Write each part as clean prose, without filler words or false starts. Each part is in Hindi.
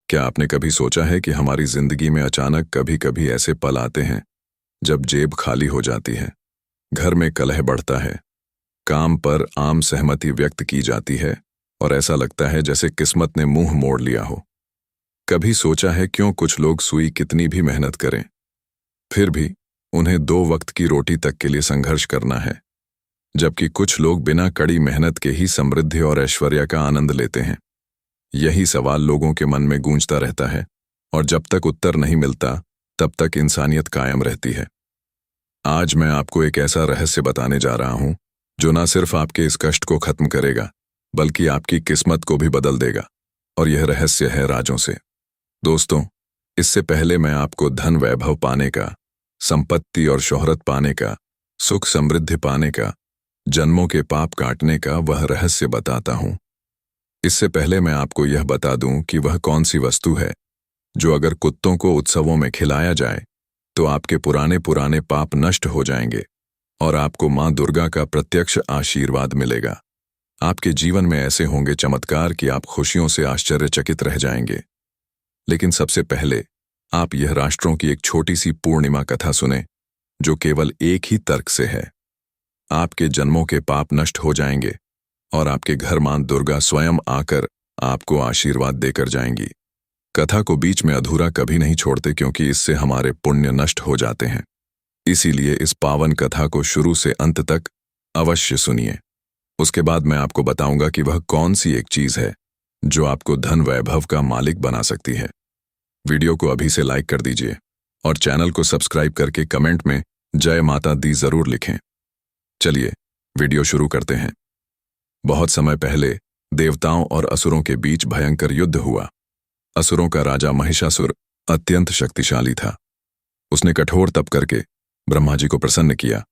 क्या आपने कभी सोचा है कि हमारी जिंदगी में अचानक कभी कभी ऐसे पल आते हैं जब जेब खाली हो जाती है, घर में कलह बढ़ता है, काम पर आम सहमति व्यक्त की जाती है और ऐसा लगता है जैसे किस्मत ने मुंह मोड़ लिया हो। कभी सोचा है क्यों कुछ लोग सुई कितनी भी मेहनत करें, फिर भी उन्हें 2 वक्त की रोटी तक के लिए संघर्ष करना है, जबकि कुछ लोग बिना कड़ी मेहनत के ही समृद्धि और ऐश्वर्य का आनंद लेते हैं। यही सवाल लोगों के मन में गूंजता रहता है और जब तक उत्तर नहीं मिलता तब तक इंसानियत कायम रहती है। आज मैं आपको एक ऐसा रहस्य बताने जा रहा हूं जो न सिर्फ आपके इस कष्ट को खत्म करेगा बल्कि आपकी किस्मत को भी बदल देगा, और यह रहस्य है राजों से। दोस्तों, इससे पहले मैं आपको धन वैभव पाने का, संपत्ति और शोहरत पाने का, सुख समृद्धि पाने का, जन्मों के पाप काटने का वह रहस्य बताता हूं। इससे पहले मैं आपको यह बता दूं कि वह कौन सी वस्तु है जो अगर कुत्तों को उत्सवों में खिलाया जाए तो आपके पुराने पुराने पाप नष्ट हो जाएंगे और आपको मां दुर्गा का प्रत्यक्ष आशीर्वाद मिलेगा। आपके जीवन में ऐसे होंगे चमत्कार कि आप खुशियों से आश्चर्यचकित रह जाएंगे। लेकिन सबसे पहले आप यह राष्ट्रों की एक छोटी सी पूर्णिमा कथा सुने जो केवल एक ही तर्क से है। आपके जन्मों के पाप नष्ट हो जाएंगे और आपके घर मां दुर्गा स्वयं आकर आपको आशीर्वाद देकर जाएंगी। कथा को बीच में अधूरा कभी नहीं छोड़ते क्योंकि इससे हमारे पुण्य नष्ट हो जाते हैं। इसीलिए इस पावन कथा को शुरू से अंत तक अवश्य सुनिए। उसके बाद मैं आपको बताऊंगा कि वह कौन सी एक चीज है जो आपको धन वैभव का मालिक बना सकती है। वीडियो को अभी से लाइक कर दीजिए और चैनल को सब्सक्राइब करके कमेंट में जय माता दी जरूर लिखें। चलिए वीडियो शुरू करते हैं। बहुत समय पहले देवताओं और असुरों के बीच भयंकर युद्ध हुआ। असुरों का राजा महिषासुर अत्यंत शक्तिशाली था। उसने कठोर तप करके ब्रह्मा जी को प्रसन्न किया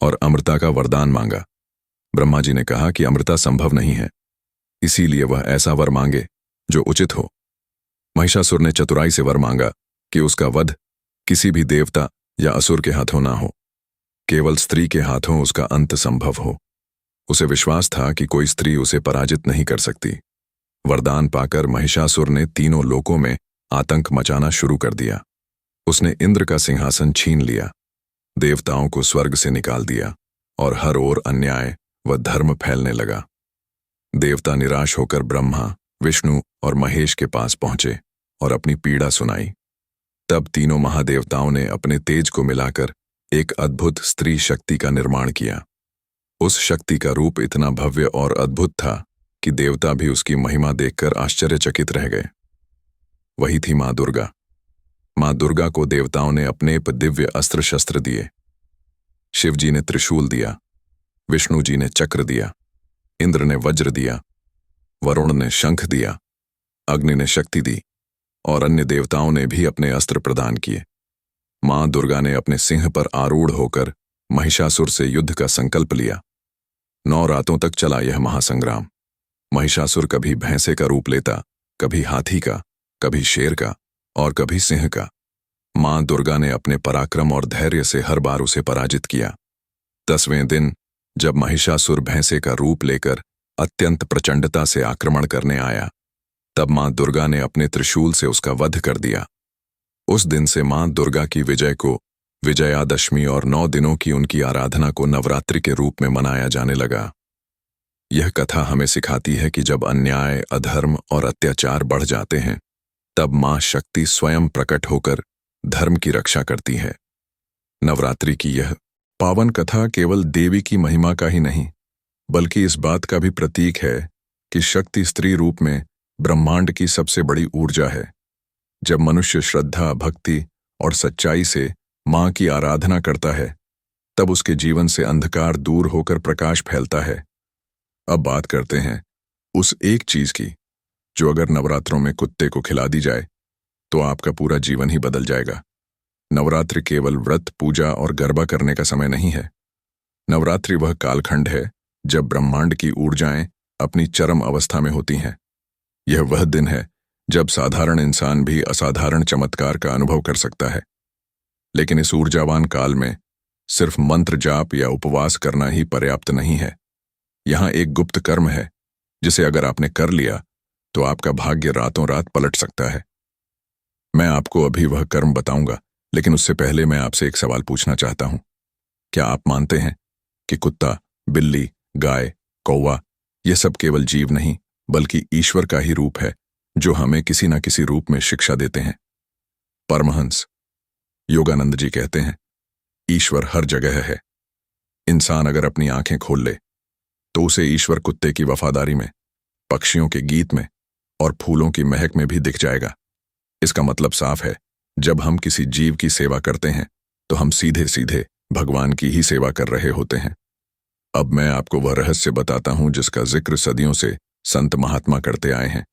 और अमृता का वरदान मांगा। ब्रह्मा जी ने कहा कि अमृता संभव नहीं है, इसीलिए वह ऐसा वर मांगे जो उचित हो। महिषासुर ने चतुराई से वर मांगा कि उसका वध किसी भी देवता या असुर के हाथों ना हो, केवल स्त्री के हाथों उसका अंत संभव हो। उसे विश्वास था कि कोई स्त्री उसे पराजित नहीं कर सकती। वरदान पाकर महिषासुर ने तीनों लोकों में आतंक मचाना शुरू कर दिया। उसने इंद्र का सिंहासन छीन लिया, देवताओं को स्वर्ग से निकाल दिया और हर ओर अन्याय व धर्म फैलने लगा। देवता निराश होकर ब्रह्मा, विष्णु और महेश के पास पहुंचे और अपनी पीड़ा सुनाई। तब तीनों महादेवताओं ने अपने तेज को मिलाकर एक अद्भुत स्त्री शक्ति का निर्माण किया। उस शक्ति का रूप इतना भव्य और अद्भुत था कि देवता भी उसकी महिमा देखकर आश्चर्यचकित रह गए। वही थी मां दुर्गा। मां दुर्गा को देवताओं ने अपने दिव्य अस्त्र शस्त्र दिए। शिव जी ने त्रिशूल दिया, विष्णु जी ने चक्र दिया, इंद्र ने वज्र दिया, वरुण ने शंख दिया, अग्नि ने शक्ति दी और अन्य देवताओं ने भी अपने अस्त्र प्रदान किए। मां दुर्गा ने अपने सिंह पर आरूढ़ होकर महिषासुर से युद्ध का संकल्प लिया। 9 रातों तक चला यह महासंग्राम। महिषासुर कभी भैंसे का रूप लेता, कभी हाथी का, कभी शेर का और कभी सिंह का। मां दुर्गा ने अपने पराक्रम और धैर्य से हर बार उसे पराजित किया। 10वें दिन जब महिषासुर भैंसे का रूप लेकर अत्यंत प्रचंडता से आक्रमण करने आया, तब मां दुर्गा ने अपने त्रिशूल से उसका वध कर दिया। उस दिन से मां दुर्गा की विजय को विजयादशमी और 9 दिनों की उनकी आराधना को नवरात्रि के रूप में मनाया जाने लगा। यह कथा हमें सिखाती है कि जब अन्याय, अधर्म और अत्याचार बढ़ जाते हैं, तब मां शक्ति स्वयं प्रकट होकर धर्म की रक्षा करती है। नवरात्रि की यह पावन कथा केवल देवी की महिमा का ही नहीं, बल्कि इस बात का भी प्रतीक है कि शक्ति स्त्री रूप में ब्रह्मांड की सबसे बड़ी ऊर्जा है। जब मनुष्य श्रद्धा, भक्ति और सच्चाई से मां की आराधना करता है, तब उसके जीवन से अंधकार दूर होकर प्रकाश फैलता है। अब बात करते हैं उस एक चीज की जो अगर नवरात्रों में कुत्ते को खिला दी जाए तो आपका पूरा जीवन ही बदल जाएगा। नवरात्रि केवल व्रत, पूजा और गरबा करने का समय नहीं है। नवरात्रि वह कालखंड है जब ब्रह्मांड की ऊर्जाएं अपनी चरम अवस्था में होती हैं। यह वह दिन है जब साधारण इंसान भी असाधारण चमत्कार का अनुभव कर सकता है। लेकिन इस ऊर्जावान काल में सिर्फ मंत्र जाप या उपवास करना ही पर्याप्त नहीं है। यहाँ एक गुप्त कर्म है जिसे अगर आपने कर लिया तो आपका भाग्य रातों रात पलट सकता है। मैं आपको अभी वह कर्म बताऊंगा, लेकिन उससे पहले मैं आपसे एक सवाल पूछना चाहता हूं। क्या आप मानते हैं कि कुत्ता, बिल्ली, गाय, कौवा ये सब केवल जीव नहीं बल्कि ईश्वर का ही रूप है जो हमें किसी न किसी रूप में शिक्षा देते हैं? परमहंस योगानंद जी कहते हैं, ईश्वर हर जगह है। इंसान अगर अपनी आंखें खोल ले तो उसे ईश्वर कुत्ते की वफादारी में, पक्षियों के गीत में और फूलों की महक में भी दिख जाएगा। इसका मतलब साफ है, जब हम किसी जीव की सेवा करते हैं तो हम सीधे सीधे भगवान की ही सेवा कर रहे होते हैं। अब मैं आपको वह रहस्य बताता हूं जिसका जिक्र सदियों से संत महात्मा करते आए हैं,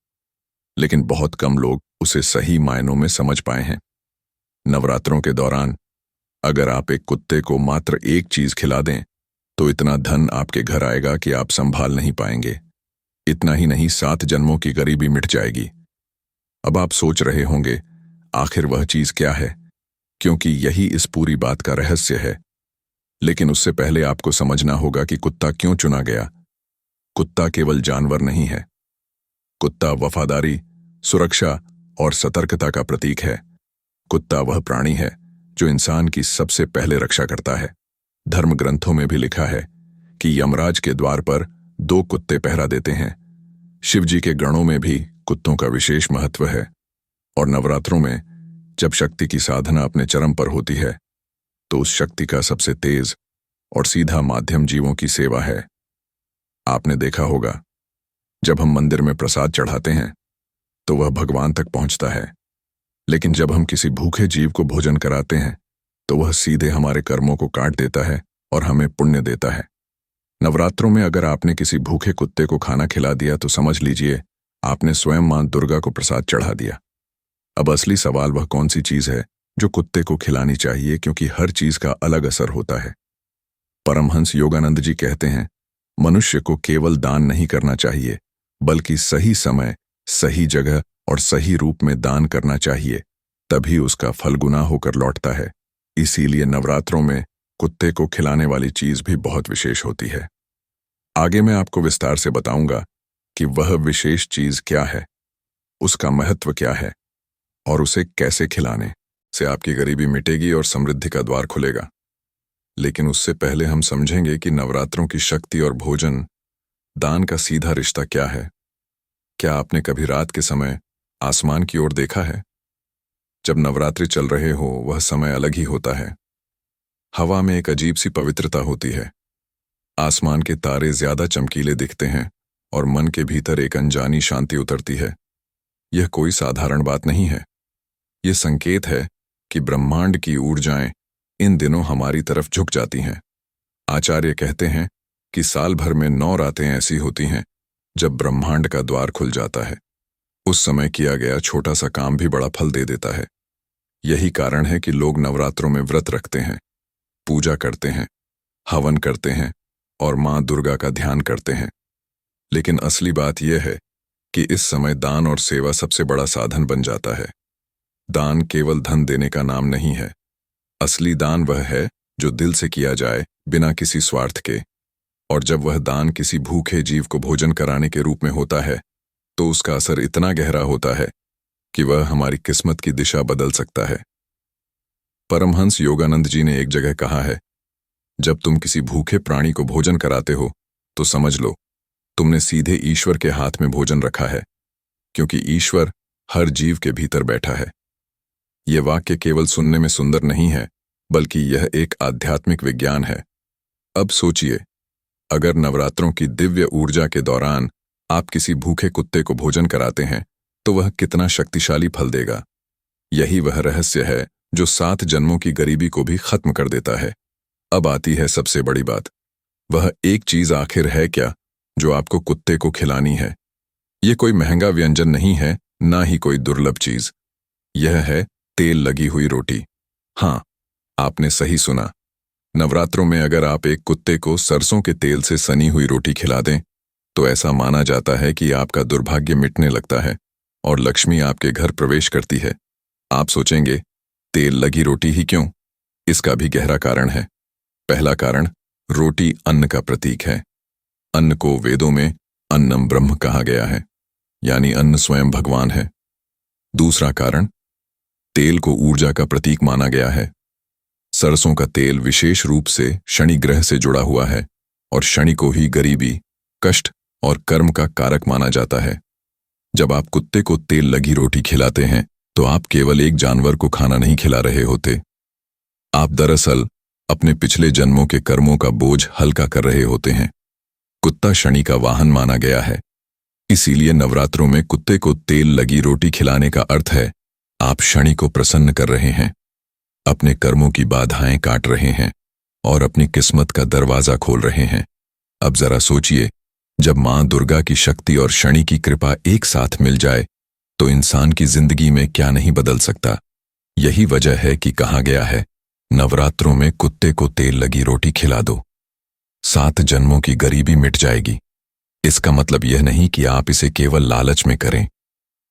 लेकिन बहुत कम लोग उसे सही मायनों में समझ पाए हैं। नवरात्रों के दौरान अगर आप एक कुत्ते को मात्र एक चीज खिला दें तो इतना धन आपके घर आएगा कि आप संभाल नहीं पाएंगे। इतना ही नहीं, 7 जन्मों की गरीबी मिट जाएगी। अब आप सोच रहे होंगे, आखिर वह चीज क्या है, क्योंकि यही इस पूरी बात का रहस्य है। लेकिन उससे पहले आपको समझना होगा कि कुत्ता क्यों चुना गया। कुत्ता केवल जानवर नहीं है। कुत्ता वफादारी, सुरक्षा और सतर्कता का प्रतीक है। कुत्ता वह प्राणी है जो इंसान की सबसे पहले रक्षा करता है। धर्म ग्रंथों में भी लिखा है कि यमराज के द्वार पर 2 कुत्ते पहरा देते हैं। शिवजी के गणों में भी कुत्तों का विशेष महत्व है। और नवरात्रों में जब शक्ति की साधना अपने चरम पर होती है तो उस शक्ति का सबसे तेज और सीधा माध्यम जीवों की सेवा है। आपने देखा होगा, जब हम मंदिर में प्रसाद चढ़ाते हैं तो वह भगवान तक पहुंचता है, लेकिन जब हम किसी भूखे जीव को भोजन कराते हैं तो वह सीधे हमारे कर्मों को काट देता है और हमें पुण्य देता है। नवरात्रों में अगर आपने किसी भूखे कुत्ते को खाना खिला दिया तो समझ लीजिए आपने स्वयं मां दुर्गा को प्रसाद चढ़ा दिया। अब असली सवाल वह कौन सी चीज है जो कुत्ते को खिलानी चाहिए, क्योंकि हर चीज का अलग असर होता है। परमहंस योगानंद जी कहते हैं, मनुष्य को केवल दान नहीं करना चाहिए बल्कि सही समय, सही जगह और सही रूप में दान करना चाहिए, तभी उसका फल गुना होकर लौटता है। इसीलिए नवरात्रों में कुत्ते को खिलाने वाली चीज भी बहुत विशेष होती है। आगे मैं आपको विस्तार से बताऊंगा कि वह विशेष चीज क्या है, उसका महत्व क्या है और उसे कैसे खिलाने से आपकी गरीबी मिटेगी और समृद्धि का द्वार खुलेगा। लेकिन उससे पहले हम समझेंगे कि नवरात्रों की शक्ति और भोजन, दान का सीधा रिश्ता क्या है। क्या आपने कभी रात के समय आसमान की ओर देखा है? जब नवरात्रि चल रहे हो वह समय अलग ही होता है। हवा में एक अजीब सी पवित्रता होती है। आसमान के तारे ज्यादा चमकीले दिखते हैं और मन के भीतर एक अनजानी शांति उतरती है। यह कोई साधारण बात नहीं है। यह संकेत है कि ब्रह्मांड की ऊर्जाएं इन दिनों हमारी तरफ झुक जाती हैं। आचार्य कहते हैं कि साल भर में 9 रातें ऐसी होती हैं जब ब्रह्मांड का द्वार खुल जाता है। उस समय किया गया छोटा सा काम भी बड़ा फल दे देता है। यही कारण है कि लोग नवरात्रों में व्रत रखते हैं, पूजा करते हैं, हवन करते हैं और मां दुर्गा का ध्यान करते हैं। लेकिन असली बात यह है कि इस समय दान और सेवा सबसे बड़ा साधन बन जाता है। दान केवल धन देने का नाम नहीं है। असली दान वह है जो दिल से किया जाए बिना किसी स्वार्थ के। और जब वह दान किसी भूखे जीव को भोजन कराने के रूप में होता है तो उसका असर इतना गहरा होता है कि वह हमारी किस्मत की दिशा बदल सकता है। परमहंस योगानंद जी ने एक जगह कहा है, जब तुम किसी भूखे प्राणी को भोजन कराते हो तो समझ लो तुमने सीधे ईश्वर के हाथ में भोजन रखा है, क्योंकि ईश्वर हर जीव के भीतर बैठा है। यह वाक्य केवल सुनने में सुंदर नहीं है बल्कि यह एक आध्यात्मिक विज्ञान है। अब सोचिए, अगर नवरात्रों की दिव्य ऊर्जा के दौरान आप किसी भूखे कुत्ते को भोजन कराते हैं तो वह कितना शक्तिशाली फल देगा। यही वह रहस्य है जो 7 जन्मों की गरीबी को भी खत्म कर देता है। अब आती है सबसे बड़ी बात, वह एक चीज आखिर है क्या जो आपको कुत्ते को खिलानी है। यह कोई महंगा व्यंजन नहीं है, ना ही कोई दुर्लभ चीज। यह है तेल लगी हुई रोटी। हाँ, आपने सही सुना। नवरात्रों में अगर आप एक कुत्ते को सरसों के तेल से सनी हुई रोटी खिला दें तो ऐसा माना जाता है कि आपका दुर्भाग्य मिटने लगता है और लक्ष्मी आपके घर प्रवेश करती है। आप सोचेंगे, तेल लगी रोटी ही क्यों? इसका भी गहरा कारण है। पहला कारण, रोटी अन्न का प्रतीक है। अन्न को वेदों में अन्नम ब्रह्म कहा गया है, यानी अन्न स्वयं भगवान है। दूसरा कारण, तेल को ऊर्जा का प्रतीक माना गया है। सरसों का तेल विशेष रूप से शनि ग्रह से जुड़ा हुआ है और शनि को ही गरीबी, कष्ट और कर्म का कारक माना जाता है। जब आप कुत्ते को तेल लगी रोटी खिलाते हैं तो आप केवल एक जानवर को खाना नहीं खिला रहे होते। आप दरअसल अपने पिछले जन्मों के कर्मों का बोझ हल्का कर रहे होते हैं। कुत्ता शनि का वाहन माना गया है, इसीलिए नवरात्रों में कुत्ते को तेल लगी रोटी खिलाने का अर्थ है आप शनि को प्रसन्न कर रहे हैं, अपने कर्मों की बाधाएं काट रहे हैं और अपनी किस्मत का दरवाजा खोल रहे हैं। अब जरा सोचिए, जब मां दुर्गा की शक्ति और शनि की कृपा एक साथ मिल जाए तो इंसान की जिंदगी में क्या नहीं बदल सकता। यही वजह है कि कहा गया है, नवरात्रों में कुत्ते को तेल लगी रोटी खिला दो, 7 जन्मों की गरीबी मिट जाएगी। इसका मतलब यह नहीं कि आप इसे केवल लालच में करें।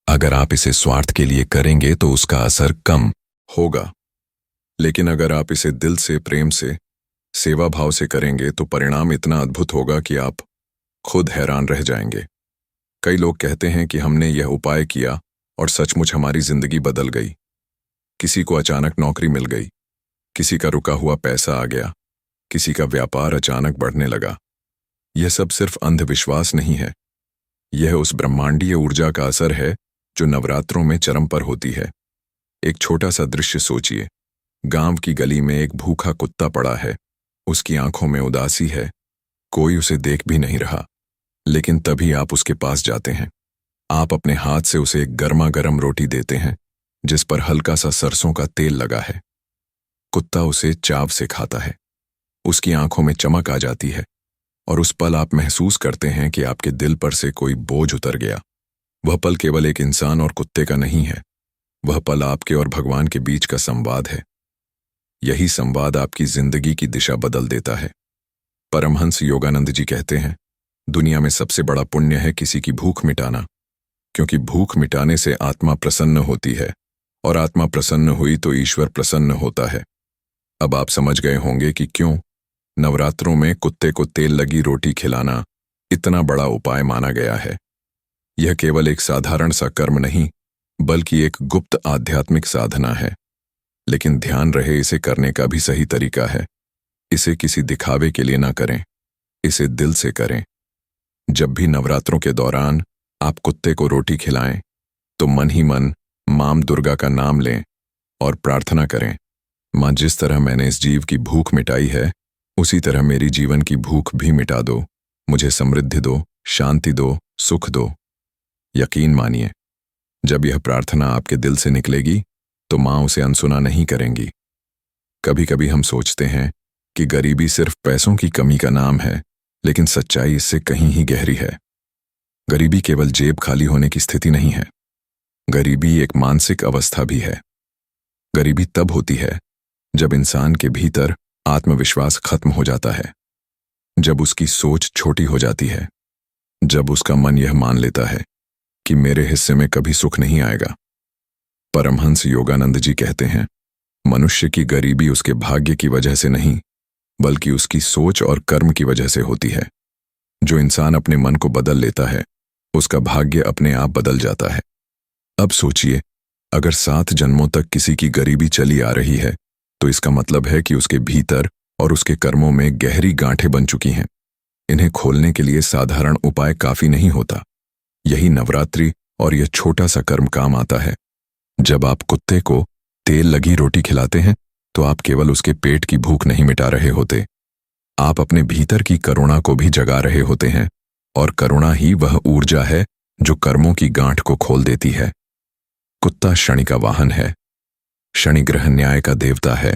अगर आप इसे स्वार्थ के लिए करेंगे तो उसका असर कम होगा, लेकिन अगर आप इसे दिल से, प्रेम से, सेवा भाव से करेंगे तो परिणाम इतना अद्भुत होगा कि आप खुद हैरान रह जाएंगे। कई लोग कहते हैं कि हमने यह उपाय किया और सचमुच हमारी जिंदगी बदल गई। किसी को अचानक नौकरी मिल गई, किसी का रुका हुआ पैसा आ गया, किसी का व्यापार अचानक बढ़ने लगा। यह सब सिर्फ अंधविश्वास नहीं है, यह उस ब्रह्मांडीय ऊर्जा का असर है जो नवरात्रों में चरम पर होती है। एक छोटा सा दृश्य सोचिए, गांव की गली में एक भूखा कुत्ता पड़ा है, उसकी आंखों में उदासी है, कोई उसे देख भी नहीं रहा, लेकिन तभी आप उसके पास जाते हैं। आप अपने हाथ से उसे एक गर्मा गर्म रोटी देते हैं जिस पर हल्का सा सरसों का तेल लगा है। कुत्ता उसे चाव से खाता है, उसकी आंखों में चमक आ जाती है और उस पल आप महसूस करते हैं कि आपके दिल पर से कोई बोझ उतर गया। वह पल केवल एक इंसान और कुत्ते का नहीं है, वह पल आपके और भगवान के बीच का संवाद है। यही संवाद आपकी जिंदगी की दिशा बदल देता है। परमहंस योगानंद जी कहते हैं, दुनिया में सबसे बड़ा पुण्य है किसी की भूख मिटाना, क्योंकि भूख मिटाने से आत्मा प्रसन्न होती है और आत्मा प्रसन्न हुई तो ईश्वर प्रसन्न होता है। अब आप समझ गए होंगे कि क्यों नवरात्रों में कुत्ते को तेल लगी रोटी खिलाना इतना बड़ा उपाय माना गया है। यह केवल एक साधारण सा कर्म नहीं, बल्कि एक गुप्त आध्यात्मिक साधना है। लेकिन ध्यान रहे, इसे करने का भी सही तरीका है। इसे किसी दिखावे के लिए ना करें, इसे दिल से करें। जब भी नवरात्रों के दौरान आप कुत्ते को रोटी खिलाएं तो मन ही मन मां दुर्गा का नाम लें और प्रार्थना करें, मां, जिस तरह मैंने इस जीव की भूख मिटाई है उसी तरह मेरी जीवन की भूख भी मिटा दो, मुझे समृद्धि दो, शांति दो, सुख दो। यकीन मानिए, जब यह प्रार्थना आपके दिल से निकलेगी तो मां उसे अनसुना नहीं करेंगी। कभी कभी हम सोचते हैं कि गरीबी सिर्फ पैसों की कमी का नाम है, लेकिन सच्चाई इससे कहीं ही गहरी है। गरीबी केवल जेब खाली होने की स्थिति नहीं है, गरीबी एक मानसिक अवस्था भी है। गरीबी तब होती है जब इंसान के भीतर आत्मविश्वास खत्म हो जाता है, जब उसकी सोच छोटी हो जाती है, जब उसका मन यह मान लेता है कि मेरे हिस्से में कभी सुख नहीं आएगा। परमहंस योगानंद जी कहते हैं, मनुष्य की गरीबी उसके भाग्य की वजह से नहीं, बल्कि उसकी सोच और कर्म की वजह से होती है। जो इंसान अपने मन को बदल लेता है उसका भाग्य अपने आप बदल जाता है। अब सोचिए, अगर 7 जन्मों तक किसी की गरीबी चली आ रही है तो इसका मतलब है कि उसके भीतर और उसके कर्मों में गहरी गांठें बन चुकी हैं। इन्हें खोलने के लिए साधारण उपाय काफी नहीं होता। यही नवरात्रि और यह छोटा सा कर्म काम आता है। जब आप कुत्ते को तेल लगी रोटी खिलाते हैं तो आप केवल उसके पेट की भूख नहीं मिटा रहे होते, आप अपने भीतर की करुणा को भी जगा रहे होते हैं, और करुणा ही वह ऊर्जा है जो कर्मों की गांठ को खोल देती है। कुत्ता शनि का वाहन है, शनि ग्रह न्याय का देवता है।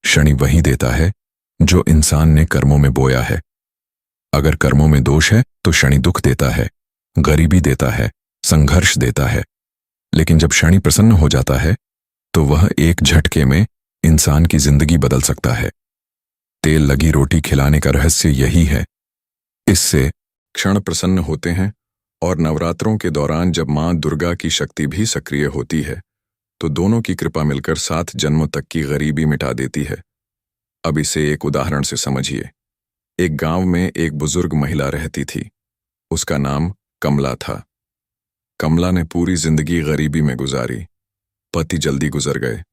शनि वही देता है जो इंसान ने कर्मों में बोया है। अगर कर्मों में दोष है तो शनि दुख देता है, गरीबी देता है, संघर्ष देता है। लेकिन जब शनि प्रसन्न हो जाता है तो वह एक झटके में इंसान की जिंदगी बदल सकता है। तेल लगी रोटी खिलाने का रहस्य यही है। इससे क्षण प्रसन्न होते हैं, और नवरात्रों के दौरान जब मां दुर्गा की शक्ति भी सक्रिय होती है तो दोनों की कृपा मिलकर 7 जन्मों तक की गरीबी मिटा देती है। अब इसे एक उदाहरण से समझिए। एक गांव में एक बुजुर्ग महिला रहती थी। उसका नाम कमला था। कमला ने पूरी जिंदगी गरीबी में गुजारी, पति जल्दी गुजर गए,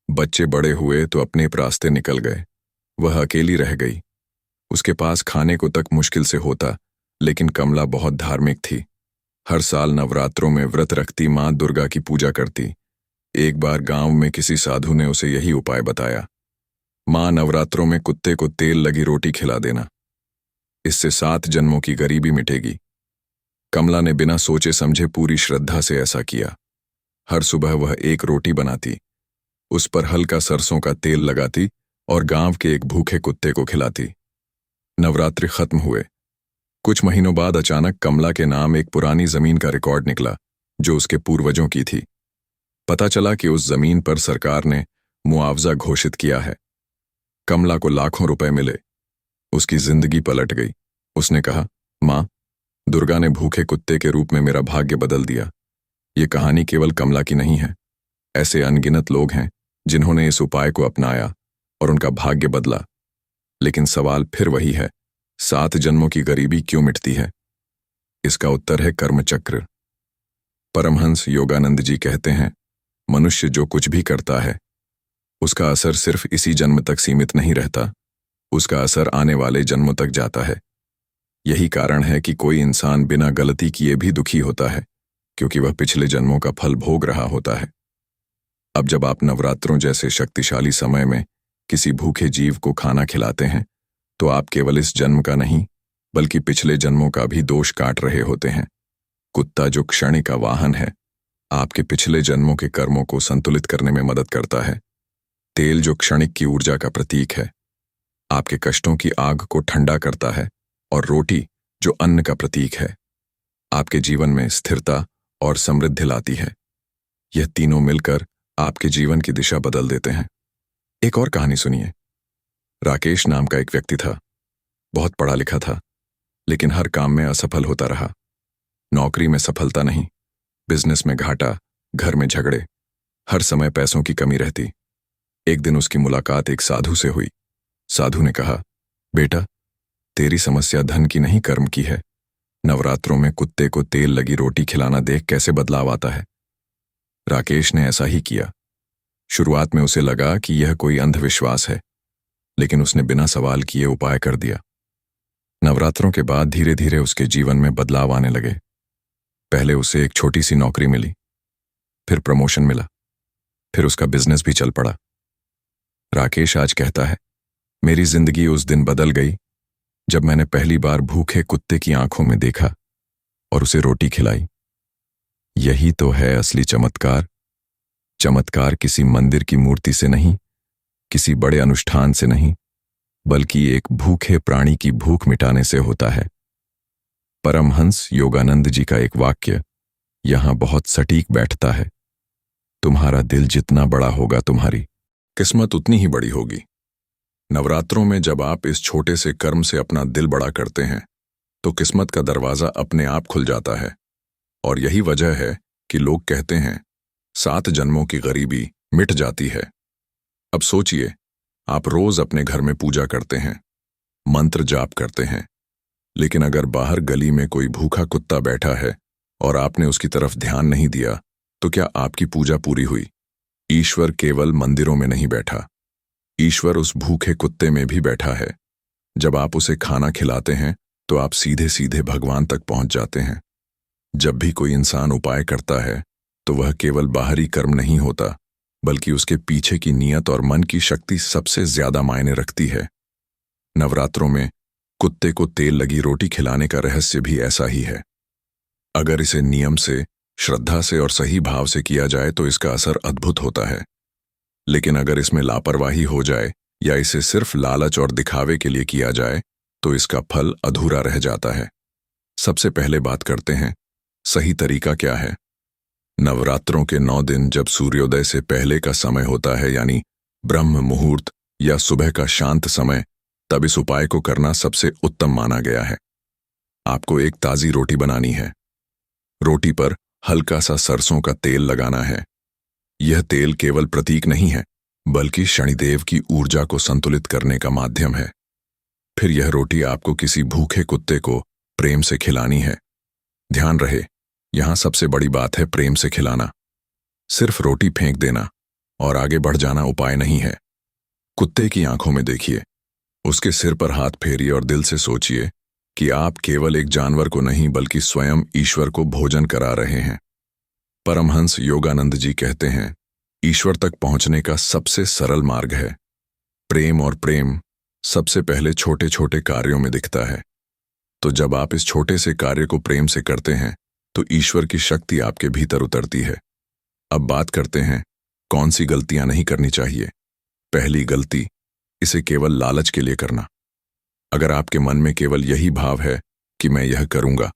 बच्चे बड़े हुए तो अपने रास्ते निकल गए। वह अकेली रह गई। उसके पास खाने को तक मुश्किल से होता, लेकिन कमला बहुत धार्मिक थी। हर साल नवरात्रों में व्रत रखती, माँ दुर्गा की पूजा करती। एक बार गांव में किसी साधु ने उसे यही उपाय बताया। माँ, नवरात्रों में कुत्ते को तेल लगी रोटी खिला देना, इससे 7 जन्मों की गरीबी मिटेगी। कमला ने बिना सोचे समझे पूरी श्रद्धा से ऐसा किया। हर सुबह वह एक रोटी बनाती, उस पर हल्का सरसों का तेल लगाती और गांव के एक भूखे कुत्ते को खिलाती। नवरात्रि खत्म हुए। कुछ महीनों बाद अचानक कमला के नाम एक पुरानी जमीन का रिकॉर्ड निकला, जो उसके पूर्वजों की थी। पता चला कि उस जमीन पर सरकार ने मुआवजा घोषित किया है। कमला को लाखों रुपए मिले। उसकी जिंदगी पलट गई। उसने कहा, माँ, दुर्गा ने भूखे कुत्ते के रूप में मेरा भाग्य बदल दिया। ये कहानी केवल कमला की नहीं है। ऐसे अनगिनत लोग हैं जिन्होंने इस उपाय को अपनाया और उनका भाग्य बदला। लेकिन सवाल फिर वही है, 7 जन्मों की गरीबी क्यों मिटती है? इसका उत्तर है कर्मचक्र। परमहंस योगानंद जी कहते हैं, मनुष्य जो कुछ भी करता है उसका असर सिर्फ इसी जन्म तक सीमित नहीं रहता, उसका असर आने वाले जन्मों तक जाता है। यही कारण है कि कोई इंसान बिना गलती किए भी दुखी होता है, क्योंकि वह पिछले जन्मों का फल भोग रहा होता है। अब जब आप नवरात्रों जैसे शक्तिशाली समय में किसी भूखे जीव को खाना खिलाते हैं, तो आप केवल इस जन्म का नहीं बल्कि पिछले जन्मों का भी दोष काट रहे होते हैं। कुत्ता जो क्षणिक का वाहन है, आपके पिछले जन्मों के कर्मों को संतुलित करने में मदद करता है। तेल जो क्षणिक की ऊर्जा का प्रतीक है, आपके कष्टों की आग को ठंडा करता है। और रोटी जो अन्न का प्रतीक है, आपके जीवन में स्थिरता और समृद्धि लाती है। यह तीनों मिलकर आपके जीवन की दिशा बदल देते हैं। एक और कहानी सुनिए। राकेश नाम का एक व्यक्ति था। बहुत पढ़ा लिखा था, लेकिन हर काम में असफल होता रहा। नौकरी में सफलता नहीं, बिजनेस में घाटा, घर में झगड़े, हर समय पैसों की कमी रहती। एक दिन उसकी मुलाकात एक साधु से हुई। साधु ने कहा, बेटा, तेरी समस्या धन की नहीं, कर्म की है। नवरात्रों में कुत्ते को तेल लगी रोटी खिलाना देख कैसे बदलाव आता है। राकेश ने ऐसा ही किया। शुरुआत में उसे लगा कि यह कोई अंधविश्वास है, लेकिन उसने बिना सवाल किए उपाय कर दिया। नवरात्रों के बाद धीरे धीरे उसके जीवन में बदलाव आने लगे। पहले उसे एक छोटी सी नौकरी मिली, फिर प्रमोशन मिला, फिर उसका बिजनेस भी चल पड़ा। राकेश आज कहता है, मेरी जिंदगी उस दिन बदल गई जब मैंने पहली बार भूखे कुत्ते की आंखों में देखा और उसे रोटी खिलाई। यही तो है असली चमत्कार। चमत्कार किसी मंदिर की मूर्ति से नहीं, किसी बड़े अनुष्ठान से नहीं, बल्कि एक भूखे प्राणी की भूख मिटाने से होता है। परमहंस योगानंद जी का एक वाक्य यहां बहुत सटीक बैठता है, तुम्हारा दिल जितना बड़ा होगा, तुम्हारी किस्मत उतनी ही बड़ी होगी। नवरात्रों में जब आप इस छोटे से कर्म से अपना दिल बड़ा करते हैं, तो किस्मत का दरवाजा अपने आप खुल जाता है। और यही वजह है कि लोग कहते हैं 7 जन्मों की गरीबी मिट जाती है। अब सोचिए, आप रोज अपने घर में पूजा करते हैं, मंत्र जाप करते हैं, लेकिन अगर बाहर गली में कोई भूखा कुत्ता बैठा है और आपने उसकी तरफ ध्यान नहीं दिया, तो क्या आपकी पूजा पूरी हुई? ईश्वर केवल मंदिरों में नहीं बैठा, ईश्वर उस भूखे कुत्ते में भी बैठा है। जब आप उसे खाना खिलाते हैं तो आप सीधे सीधे भगवान तक पहुंच जाते हैं। जब भी कोई इंसान उपाय करता है तो वह केवल बाहरी कर्म नहीं होता, बल्कि उसके पीछे की नीयत और मन की शक्ति सबसे ज्यादा मायने रखती है। नवरात्रों में कुत्ते को तेल लगी रोटी खिलाने का रहस्य भी ऐसा ही है। अगर इसे नियम से, श्रद्धा से और सही भाव से किया जाए तो इसका असर अद्भुत होता है। लेकिन अगर इसमें लापरवाही हो जाए या इसे सिर्फ लालच और दिखावे के लिए किया जाए तो इसका फल अधूरा रह जाता है। सबसे पहले बात करते हैं, सही तरीका क्या है। नवरात्रों के 9 दिन जब सूर्योदय से पहले का समय होता है, यानी ब्रह्म मुहूर्त या सुबह का शांत समय, तब इस उपाय को करना सबसे उत्तम माना गया है। आपको एक ताजी रोटी बनानी है। रोटी पर हल्का सा सरसों का तेल लगाना है। यह तेल केवल प्रतीक नहीं है, बल्कि शनिदेव की ऊर्जा को संतुलित करने का माध्यम है। फिर यह रोटी आपको किसी भूखे कुत्ते को प्रेम से खिलानी है। ध्यान रहे, यहां सबसे बड़ी बात है प्रेम से खिलाना। सिर्फ रोटी फेंक देना और आगे बढ़ जाना उपाय नहीं है। कुत्ते की आंखों में देखिए, उसके सिर पर हाथ फेरिए और दिल से सोचिए कि आप केवल एक जानवर को नहीं बल्कि स्वयं ईश्वर को भोजन करा रहे हैं। परमहंस योगानंद जी कहते हैं, ईश्वर तक पहुंचने का सबसे सरल मार्ग है प्रेम, और प्रेम सबसे पहले छोटे छोटे कार्यों में दिखता है। तो जब आप इस छोटे से कार्य को प्रेम से करते हैं तो ईश्वर की शक्ति आपके भीतर उतरती है। अब बात करते हैं कौन सी गलतियां नहीं करनी चाहिए। पहली गलती, इसे केवल लालच के लिए करना। अगर आपके मन में केवल यही भाव है कि मैं यह करूंगा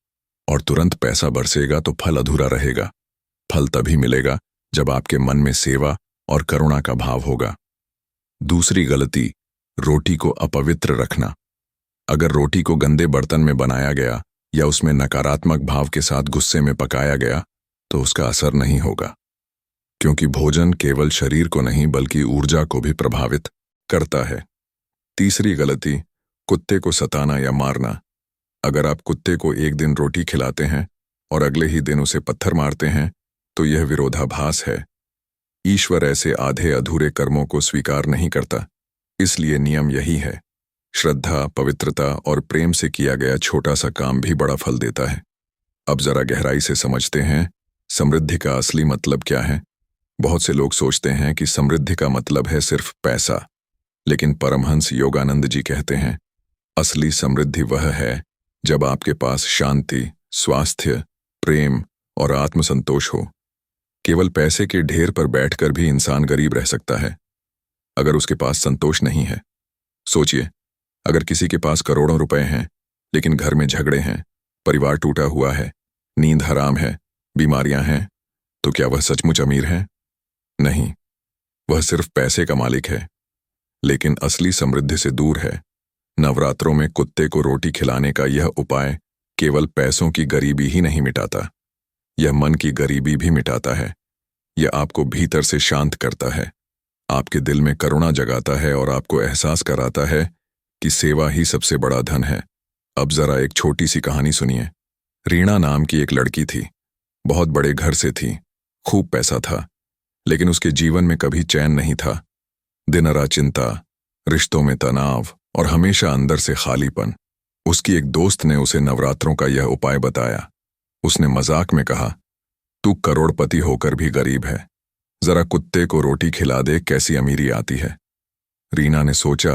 और तुरंत पैसा बरसेगा तो फल अधूरा रहेगा। फल तभी मिलेगा जब आपके मन में सेवा और करुणा का भाव होगा। दूसरी गलती, रोटी को अपवित्र रखना। अगर रोटी को गंदे बर्तन में बनाया गया या उसमें नकारात्मक भाव के साथ गुस्से में पकाया गया तो उसका असर नहीं होगा, क्योंकि भोजन केवल शरीर को नहीं बल्कि ऊर्जा को भी प्रभावित करता है। तीसरी गलती, कुत्ते को सताना या मारना। अगर आप कुत्ते को एक दिन रोटी खिलाते हैं और अगले ही दिन उसे पत्थर मारते हैं तो यह विरोधाभास है। ईश्वर ऐसे आधे अधूरे कर्मों को स्वीकार नहीं करता। इसलिए नियम यही है, श्रद्धा, पवित्रता और प्रेम से किया गया छोटा सा काम भी बड़ा फल देता है। अब जरा गहराई से समझते हैं समृद्धि का असली मतलब क्या है। बहुत से लोग सोचते हैं कि समृद्धि का मतलब है सिर्फ पैसा, लेकिन परमहंस योगानंद जी कहते हैं, असली समृद्धि वह है जब आपके पास शांति, स्वास्थ्य, प्रेम और आत्मसंतोष हो। केवल पैसे के ढेर पर बैठकर भी इंसान गरीब रह सकता है अगर उसके पास संतोष नहीं है। सोचिए, अगर किसी के पास करोड़ों रुपए हैं लेकिन घर में झगड़े हैं, परिवार टूटा हुआ है, नींद हराम है, बीमारियां हैं, तो क्या वह सचमुच अमीर है? नहीं, वह सिर्फ पैसे का मालिक है, लेकिन असली समृद्धि से दूर है। नवरात्रों में कुत्ते को रोटी खिलाने का यह उपाय केवल पैसों की गरीबी ही नहीं मिटाता, यह मन की गरीबी भी मिटाता है। यह आपको भीतर से शांत करता है, आपके दिल में करुणा जगाता है और आपको एहसास कराता है कि सेवा ही सबसे बड़ा धन है। अब जरा एक छोटी सी कहानी सुनिए। रीना नाम की एक लड़की थी, बहुत बड़े घर से थी, खूब पैसा था, लेकिन उसके जीवन में कभी चैन नहीं था। दिन रात चिंता, रिश्तों में तनाव और हमेशा अंदर से खालीपन। उसकी एक दोस्त ने उसे नवरात्रों का यह उपाय बताया। उसने मजाक में कहा, तू करोड़पति होकर भी गरीब है, जरा कुत्ते को रोटी खिला दे, कैसी अमीरी आती है। रीना ने सोचा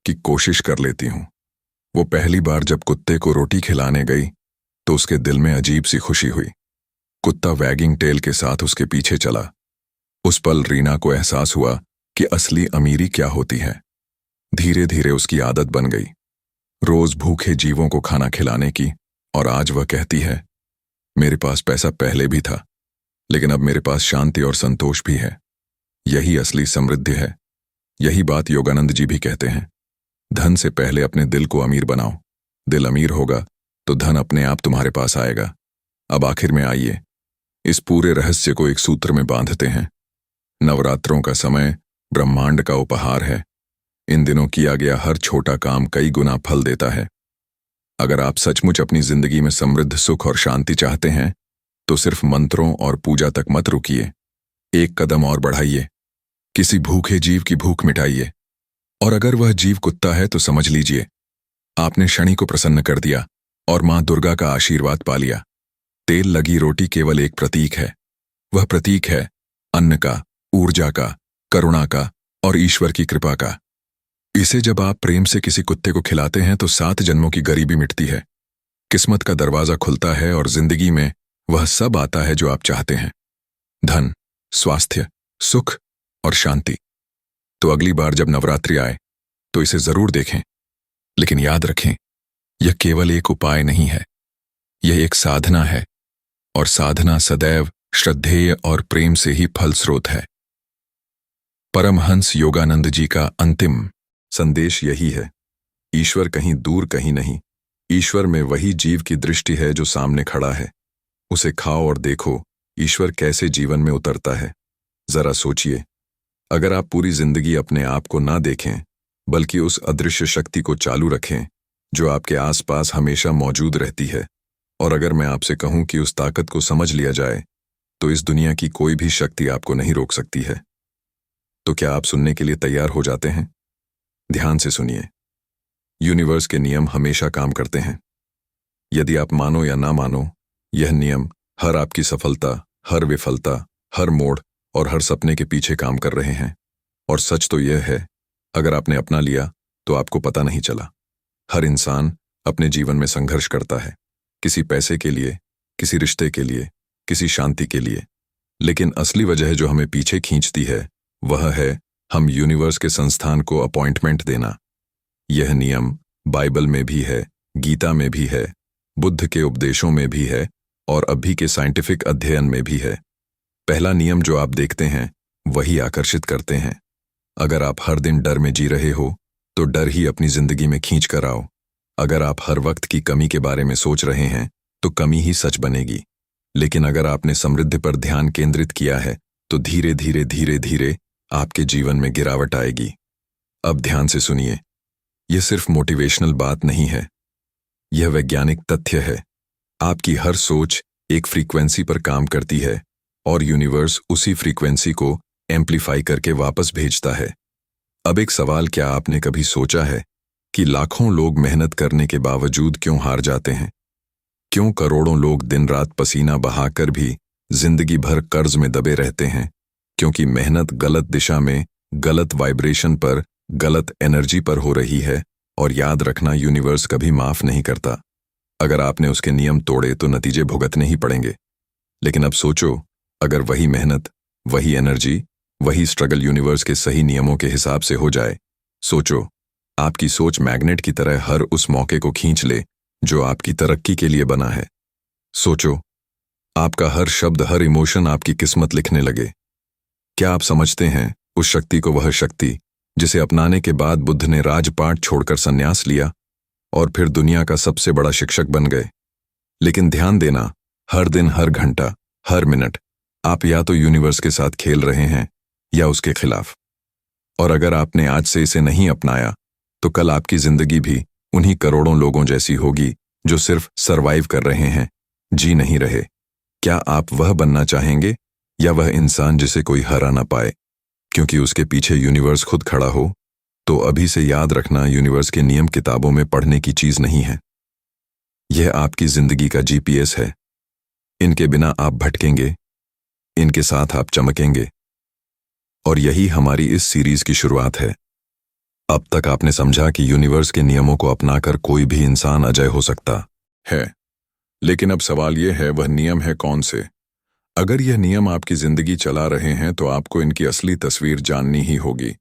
कि कोशिश कर लेती हूं। वो पहली बार जब कुत्ते को रोटी खिलाने गई तो उसके दिल में अजीब सी खुशी हुई। कुत्ता वैगिंग टेल के साथ उसके पीछे चला। उस पल रीना को एहसास हुआ कि असली अमीरी क्या होती है। धीरे धीरे उसकी आदत बन गई, रोज भूखे जीवों को खाना खिलाने की, और आज वह कहती है, मेरे पास पैसा पहले भी था, लेकिन अब मेरे पास शांति और संतोष भी है। यही असली समृद्धि है। यही बात योगानंद जी भी कहते हैं, धन से पहले अपने दिल को अमीर बनाओ। दिल अमीर होगा तो धन अपने आप तुम्हारे पास आएगा। अब आखिर में आइए, इस पूरे रहस्य को एक सूत्र में बांधते हैं। नवरात्रों का समय ब्रह्मांड का उपहार है। इन दिनों किया गया हर छोटा काम कई गुना फल देता है। अगर आप सचमुच अपनी जिंदगी में समृद्ध सुख और शांति चाहते हैं तो सिर्फ मंत्रों और पूजा तक मत रुकिए, एक कदम और बढ़ाइए। किसी भूखे जीव की भूख मिटाइए, और अगर वह जीव कुत्ता है तो समझ लीजिए आपने शनि को प्रसन्न कर दिया और मां दुर्गा का आशीर्वाद पा लिया। तेल लगी रोटी केवल एक प्रतीक है। वह प्रतीक है अन्न का, ऊर्जा का, करुणा का और ईश्वर की कृपा का। इसे जब आप प्रेम से किसी कुत्ते को खिलाते हैं तो 7 जन्मों की गरीबी मिटती है, किस्मत का दरवाजा खुलता है और जिंदगी में वह सब आता है जो आप चाहते हैं, धन, स्वास्थ्य, सुख और शांति। तो अगली बार जब नवरात्रि आए तो इसे जरूर देखें, लेकिन याद रखें, यह केवल एक उपाय नहीं है, यह एक साधना है, और साधना सदैव श्रद्धेय और प्रेम से ही फल स्रोत है। परमहंस योगानंद जी का अंतिम संदेश यही है, ईश्वर कहीं दूर कहीं नहीं, ईश्वर में वही जीव की दृष्टि है जो सामने खड़ा है। उसे खाओ और देखो ईश्वर कैसे जीवन में उतरता है। जरा सोचिए, अगर आप पूरी जिंदगी अपने आप को ना देखें बल्कि उस अदृश्य शक्ति को चालू रखें जो आपके आसपास हमेशा मौजूद रहती है, और अगर मैं आपसे कहूं कि उस ताकत को समझ लिया जाए तो इस दुनिया की कोई भी शक्ति आपको नहीं रोक सकती है। तो क्या आप सुनने के लिए तैयार हो जाते हैं? ध्यान से सुनिए। यूनिवर्स के नियम हमेशा काम करते हैं। यदि आप मानो या ना मानो, यह नियम हर आपकी सफलता, हर विफलता, हर मोड़ और हर सपने के पीछे काम कर रहे हैं। और सच तो यह है, अगर आपने अपना लिया तो आपको पता नहीं चला। हर इंसान अपने जीवन में संघर्ष करता है, किसी पैसे के लिए, किसी रिश्ते के लिए, किसी शांति के लिए। लेकिन असली वजह जो हमें पीछे खींचती है वह है हम यूनिवर्स के संस्थान को अपॉइंटमेंट देना। यह नियम बाइबल में भी है, गीता में भी है, बुद्ध के उपदेशों में भी है और अभी के साइंटिफिक अध्ययन में भी है। पहला नियम जो आप देखते हैं वही आकर्षित करते हैं। अगर आप हर दिन डर में जी रहे हो तो डर ही अपनी जिंदगी में खींच कर आओ। अगर आप हर वक्त की कमी के बारे में सोच रहे हैं तो कमी ही सच बनेगी। लेकिन अगर आपने समृद्धि पर ध्यान केंद्रित किया है तो धीरे धीरे धीरे धीरे आपके जीवन में गिरावट आएगी। अब ध्यान से सुनिए, यह सिर्फ मोटिवेशनल बात नहीं है, यह वैज्ञानिक तथ्य है। आपकी हर सोच एक फ्रीक्वेंसी पर काम करती है और यूनिवर्स उसी फ्रीक्वेंसी को एम्प्लीफाई करके वापस भेजता है। अब एक सवाल, क्या आपने कभी सोचा है कि लाखों लोग मेहनत करने के बावजूद क्यों हार जाते हैं? क्यों करोड़ों लोग दिन रात पसीना बहाकर भी जिंदगी भर कर्ज में दबे रहते हैं? क्योंकि मेहनत गलत दिशा में, गलत वाइब्रेशन पर, गलत एनर्जी पर हो रही है। और याद रखना, यूनिवर्स कभी माफ नहीं करता। अगर आपने उसके नियम तोड़े तो नतीजे भुगतने ही पड़ेंगे। लेकिन अब सोचो, अगर वही मेहनत, वही एनर्जी, वही स्ट्रगल यूनिवर्स के सही नियमों के हिसाब से हो जाए। सोचो, आपकी सोच मैग्नेट की तरह हर उस मौके को खींच ले जो आपकी तरक्की के लिए बना है। सोचो, आपका हर शब्द, हर इमोशन आपकी किस्मत लिखने लगे। क्या आप समझते हैं उस शक्ति को, वह शक्ति जिसे अपनाने के बाद बुद्ध ने राजपाट छोड़कर संन्यास लिया और फिर दुनिया का सबसे बड़ा शिक्षक बन गए? लेकिन ध्यान देना, हर दिन, हर घंटा, हर मिनट आप या तो यूनिवर्स के साथ खेल रहे हैं या उसके खिलाफ। और अगर आपने आज से इसे नहीं अपनाया तो कल आपकी जिंदगी भी उन्हीं करोड़ों लोगों जैसी होगी जो सिर्फ सरवाइव कर रहे हैं, जी नहीं रहे। क्या आप वह बनना चाहेंगे या वह इंसान जिसे कोई हरा ना पाए क्योंकि उसके पीछे यूनिवर्स खुद खड़ा हो? तो अभी से याद रखना, यूनिवर्स के नियम किताबों में पढ़ने की चीज नहीं है। यह आपकी जिंदगी का जीपीएस है। इनके बिना आप भटकेंगे, इनके साथ आप चमकेंगे। और यही हमारी इस सीरीज की शुरुआत है। अब तक आपने समझा कि यूनिवर्स के नियमों को अपनाकर कोई भी इंसान अजय हो सकता है। लेकिन अब सवाल यह है, वह नियम है कौन से? अगर यह नियम आपकी जिंदगी चला रहे हैं तो आपको इनकी असली तस्वीर जाननी ही होगी।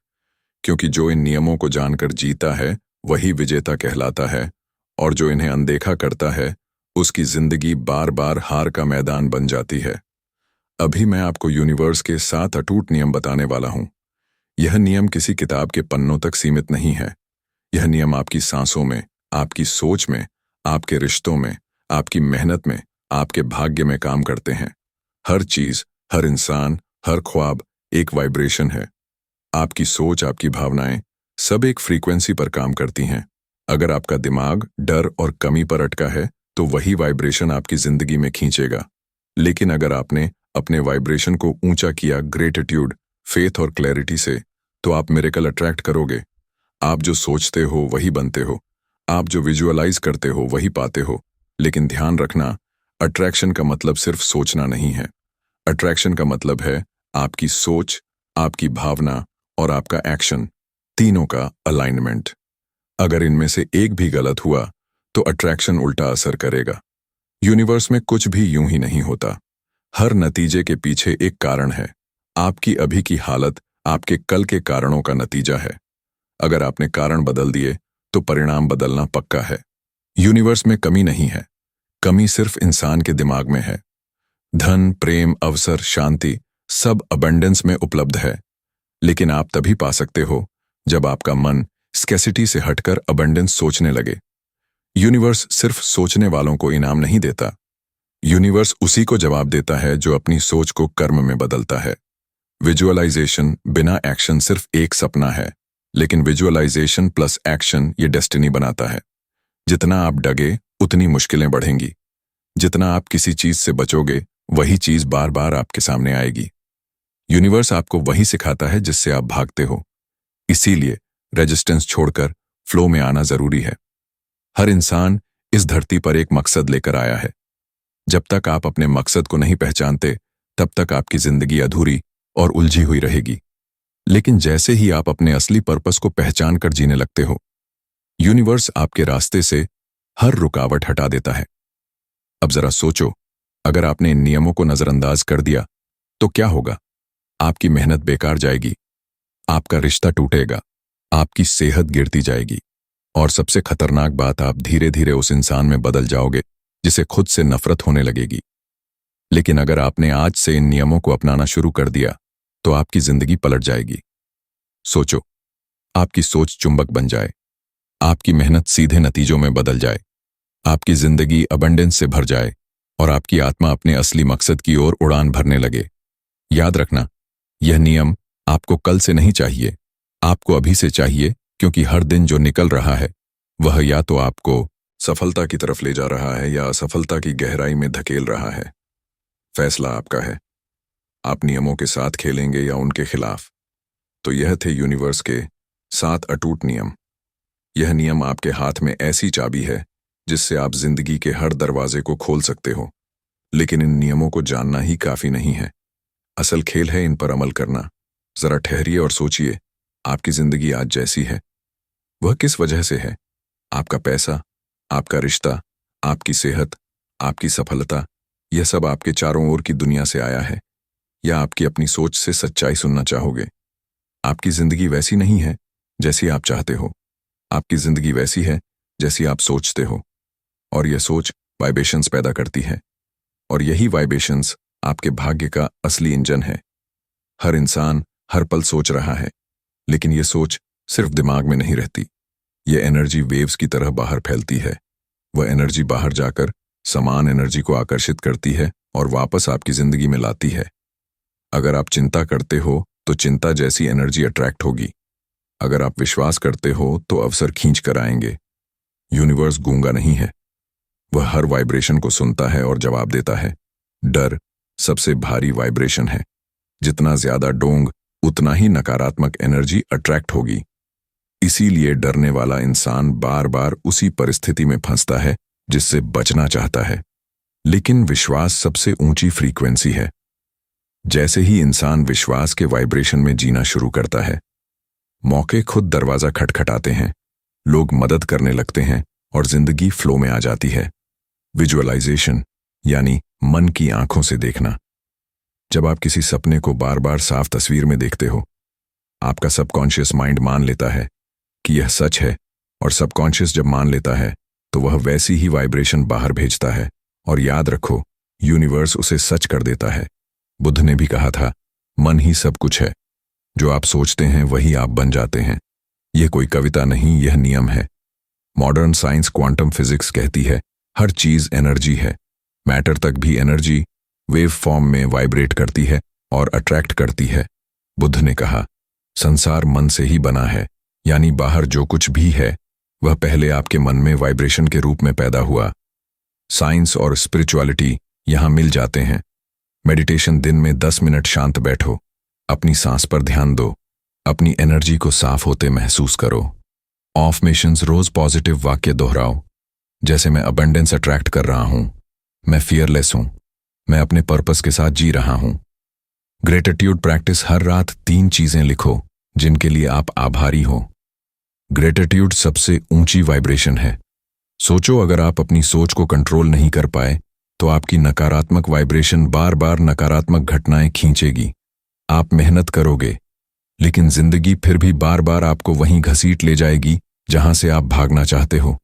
क्योंकि जो इन नियमों को जानकर जीता है वही विजेता कहलाता है, और जो इन्हें अनदेखा करता है उसकी जिंदगी बार बार हार का मैदान बन जाती है। अभी मैं आपको यूनिवर्स के 7 अटूट नियम बताने वाला हूं। यह नियम किसी किताब के पन्नों तक सीमित नहीं है। यह नियम आपकी सांसों में, आपकी सोच में, आपके रिश्तों में, आपकी मेहनत में, आपके भाग्य में काम करते हैं। हर चीज, हर इंसान, हर ख्वाब एक वाइब्रेशन है। आपकी सोच, आपकी भावनाएं सब एक फ्रीक्वेंसी पर काम करती हैं। अगर आपका दिमाग डर और कमी पर अटका है तो वही वाइब्रेशन आपकी जिंदगी में खींचेगा। लेकिन अगर आपने अपने वाइब्रेशन को ऊंचा किया ग्रेटिट्यूड, फेथ और क्लैरिटी से, तो आप मिरेकल अट्रैक्ट करोगे। आप जो सोचते हो वही बनते हो, आप जो विजुअलाइज करते हो वही पाते हो। लेकिन ध्यान रखना, अट्रैक्शन का मतलब सिर्फ सोचना नहीं है। अट्रैक्शन का मतलब है आपकी सोच, आपकी भावना और आपका एक्शन, तीनों का अलाइनमेंट। अगर इनमें से एक भी गलत हुआ तो अट्रैक्शन उल्टा असर करेगा। यूनिवर्स में कुछ भी यूं ही नहीं होता। हर नतीजे के पीछे एक कारण है। आपकी अभी की हालत आपके कल के कारणों का नतीजा है। अगर आपने कारण बदल दिए तो परिणाम बदलना पक्का है। यूनिवर्स में कमी नहीं है, कमी सिर्फ इंसान के दिमाग में है। धन, प्रेम, अवसर, शांति सब अबंडेंस में उपलब्ध है। लेकिन आप तभी पा सकते हो जब आपका मन स्कैसिटी से हटकर अबंडेंस सोचने लगे। यूनिवर्स सिर्फ सोचने वालों को इनाम नहीं देता। यूनिवर्स उसी को जवाब देता है जो अपनी सोच को कर्म में बदलता है। विजुअलाइजेशन बिना एक्शन सिर्फ एक सपना है, लेकिन विजुअलाइजेशन प्लस एक्शन ये डेस्टिनी बनाता है। जितना आप डगे उतनी मुश्किलें बढ़ेंगी। जितना आप किसी चीज से बचोगे वही चीज बार बार आपके सामने आएगी। यूनिवर्स आपको वही सिखाता है जिससे आप भागते हो। इसीलिए रेजिस्टेंस छोड़कर फ्लो में आना जरूरी है। हर इंसान इस धरती पर एक मकसद लेकर आया है। जब तक आप अपने मकसद को नहीं पहचानते, तब तक आपकी जिंदगी अधूरी और उलझी हुई रहेगी। लेकिन जैसे ही आप अपने असली पर्पस को पहचान कर जीने लगते हो, यूनिवर्स आपके रास्ते से हर रुकावट हटा देता है। अब जरा सोचो, अगर आपने इन नियमों को नजरअंदाज कर दिया तो क्या होगा? आपकी मेहनत बेकार जाएगी, आपका रिश्ता टूटेगा, आपकी सेहत गिरती जाएगी, और सबसे खतरनाक बात, आप धीरे धीरे उस इंसान में बदल जाओगे जिसे खुद से नफरत होने लगेगी। लेकिन अगर आपने आज से इन नियमों को अपनाना शुरू कर दिया तो आपकी जिंदगी पलट जाएगी। सोचो, आपकी सोच चुंबक बन जाए, आपकी मेहनत सीधे नतीजों में बदल जाए, आपकी जिंदगी अबंडेंस से भर जाए और आपकी आत्मा अपने असली मकसद की ओर उड़ान भरने लगे। याद रखना, यह नियम आपको कल से नहीं चाहिए, आपको अभी से चाहिए, क्योंकि हर दिन जो निकल रहा है वह या तो आपको सफलता की तरफ ले जा रहा है या असफलता की गहराई में धकेल रहा है। फैसला आपका है, आप नियमों के साथ खेलेंगे या उनके खिलाफ। तो यह थे यूनिवर्स के 7 अटूट नियम। यह नियम आपके हाथ में ऐसी चाबी है जिससे आप जिंदगी के हर दरवाजे को खोल सकते हो। लेकिन इन नियमों को जानना ही काफी नहीं है, असल खेल है इन पर अमल करना। जरा ठहरिए और सोचिए, आपकी जिंदगी आज जैसी है वह किस वजह से है? आपका पैसा, आपका रिश्ता, आपकी सेहत, आपकी सफलता, यह सब आपके चारों ओर की दुनिया से आया है या आपकी अपनी सोच से सच्चाई सुनना चाहोगे? आपकी जिंदगी वैसी नहीं है जैसी आप चाहते हो, आपकी जिंदगी वैसी है जैसी आप सोचते हो। और यह सोच वाइब्रेशंस पैदा करती है, और यही वाइब्रेशंस आपके भाग्य का असली इंजन है। हर इंसान हर पल सोच रहा है, लेकिन यह सोच सिर्फ दिमाग में नहीं रहती, यह एनर्जी वेव्स की तरह बाहर फैलती है। वह एनर्जी बाहर जाकर समान एनर्जी को आकर्षित करती है और वापस आपकी जिंदगी में लाती है। अगर आप चिंता करते हो तो चिंता जैसी एनर्जी अट्रैक्ट होगी। अगर आप विश्वास करते हो तो अवसर खींच कर आएंगे। यूनिवर्स गूंगा नहीं है, वह हर वाइब्रेशन को सुनता है और जवाब देता है। डर सबसे भारी वाइब्रेशन है, जितना ज्यादा डोंग उतना ही नकारात्मक एनर्जी अट्रैक्ट होगी। इसीलिए डरने वाला इंसान बार बार उसी परिस्थिति में फंसता है जिससे बचना चाहता है। लेकिन विश्वास सबसे ऊंची फ्रीक्वेंसी है। जैसे ही इंसान विश्वास के वाइब्रेशन में जीना शुरू करता है, मौके खुद दरवाजा खटखटाते हैं, लोग मदद करने लगते हैं और जिंदगी फ्लो में आ जाती है। विजुअलाइजेशन यानी मन की आंखों से देखना। जब आप किसी सपने को बार बार साफ तस्वीर में देखते हो, आपका सबकॉन्शियस माइंड मान लेता है कि यह सच है, और सबकॉन्शियस जब मान लेता है तो वह वैसी ही वाइब्रेशन बाहर भेजता है। और याद रखो, यूनिवर्स उसे सच कर देता है। बुद्ध ने भी कहा था, मन ही सब कुछ है, जो आप सोचते हैं वही आप बन जाते हैं। यह कोई कविता नहीं, यह नियम है। मॉडर्न साइंस क्वांटम फिजिक्स कहती है हर चीज एनर्जी है। मैटर तक भी एनर्जी वेव फॉर्म में वाइब्रेट करती है और अट्रैक्ट करती है। बुद्ध ने कहा, संसार मन से ही बना है, यानी बाहर जो कुछ भी है वह पहले आपके मन में वाइब्रेशन के रूप में पैदा हुआ। साइंस और स्पिरिचुअलिटी यहां मिल जाते हैं। मेडिटेशन, दिन में 10 मिनट शांत बैठो, अपनी सांस पर ध्यान दो, अपनी एनर्जी को साफ होते महसूस करो। ऑफर्मेशंस, रोज पॉजिटिव वाक्य दोहराओ, जैसे मैं अबंडेंस अट्रैक्ट कर रहा हूं, मैं फियरलेस हूं, मैं अपने पर्पस के साथ जी रहा हूं। ग्रेटिट्यूड प्रैक्टिस, हर रात 3 चीजें लिखो जिनके लिए आप आभारी हो। ग्रेटिट्यूड सबसे ऊंची वाइब्रेशन है। सोचो, अगर आप अपनी सोच को कंट्रोल नहीं कर पाए तो आपकी नकारात्मक वाइब्रेशन बार बार नकारात्मक घटनाएं खींचेगी। आप मेहनत करोगे, लेकिन जिंदगी फिर भी बार बार आपको वहीं घसीट ले जाएगी जहां से आप भागना चाहते हो।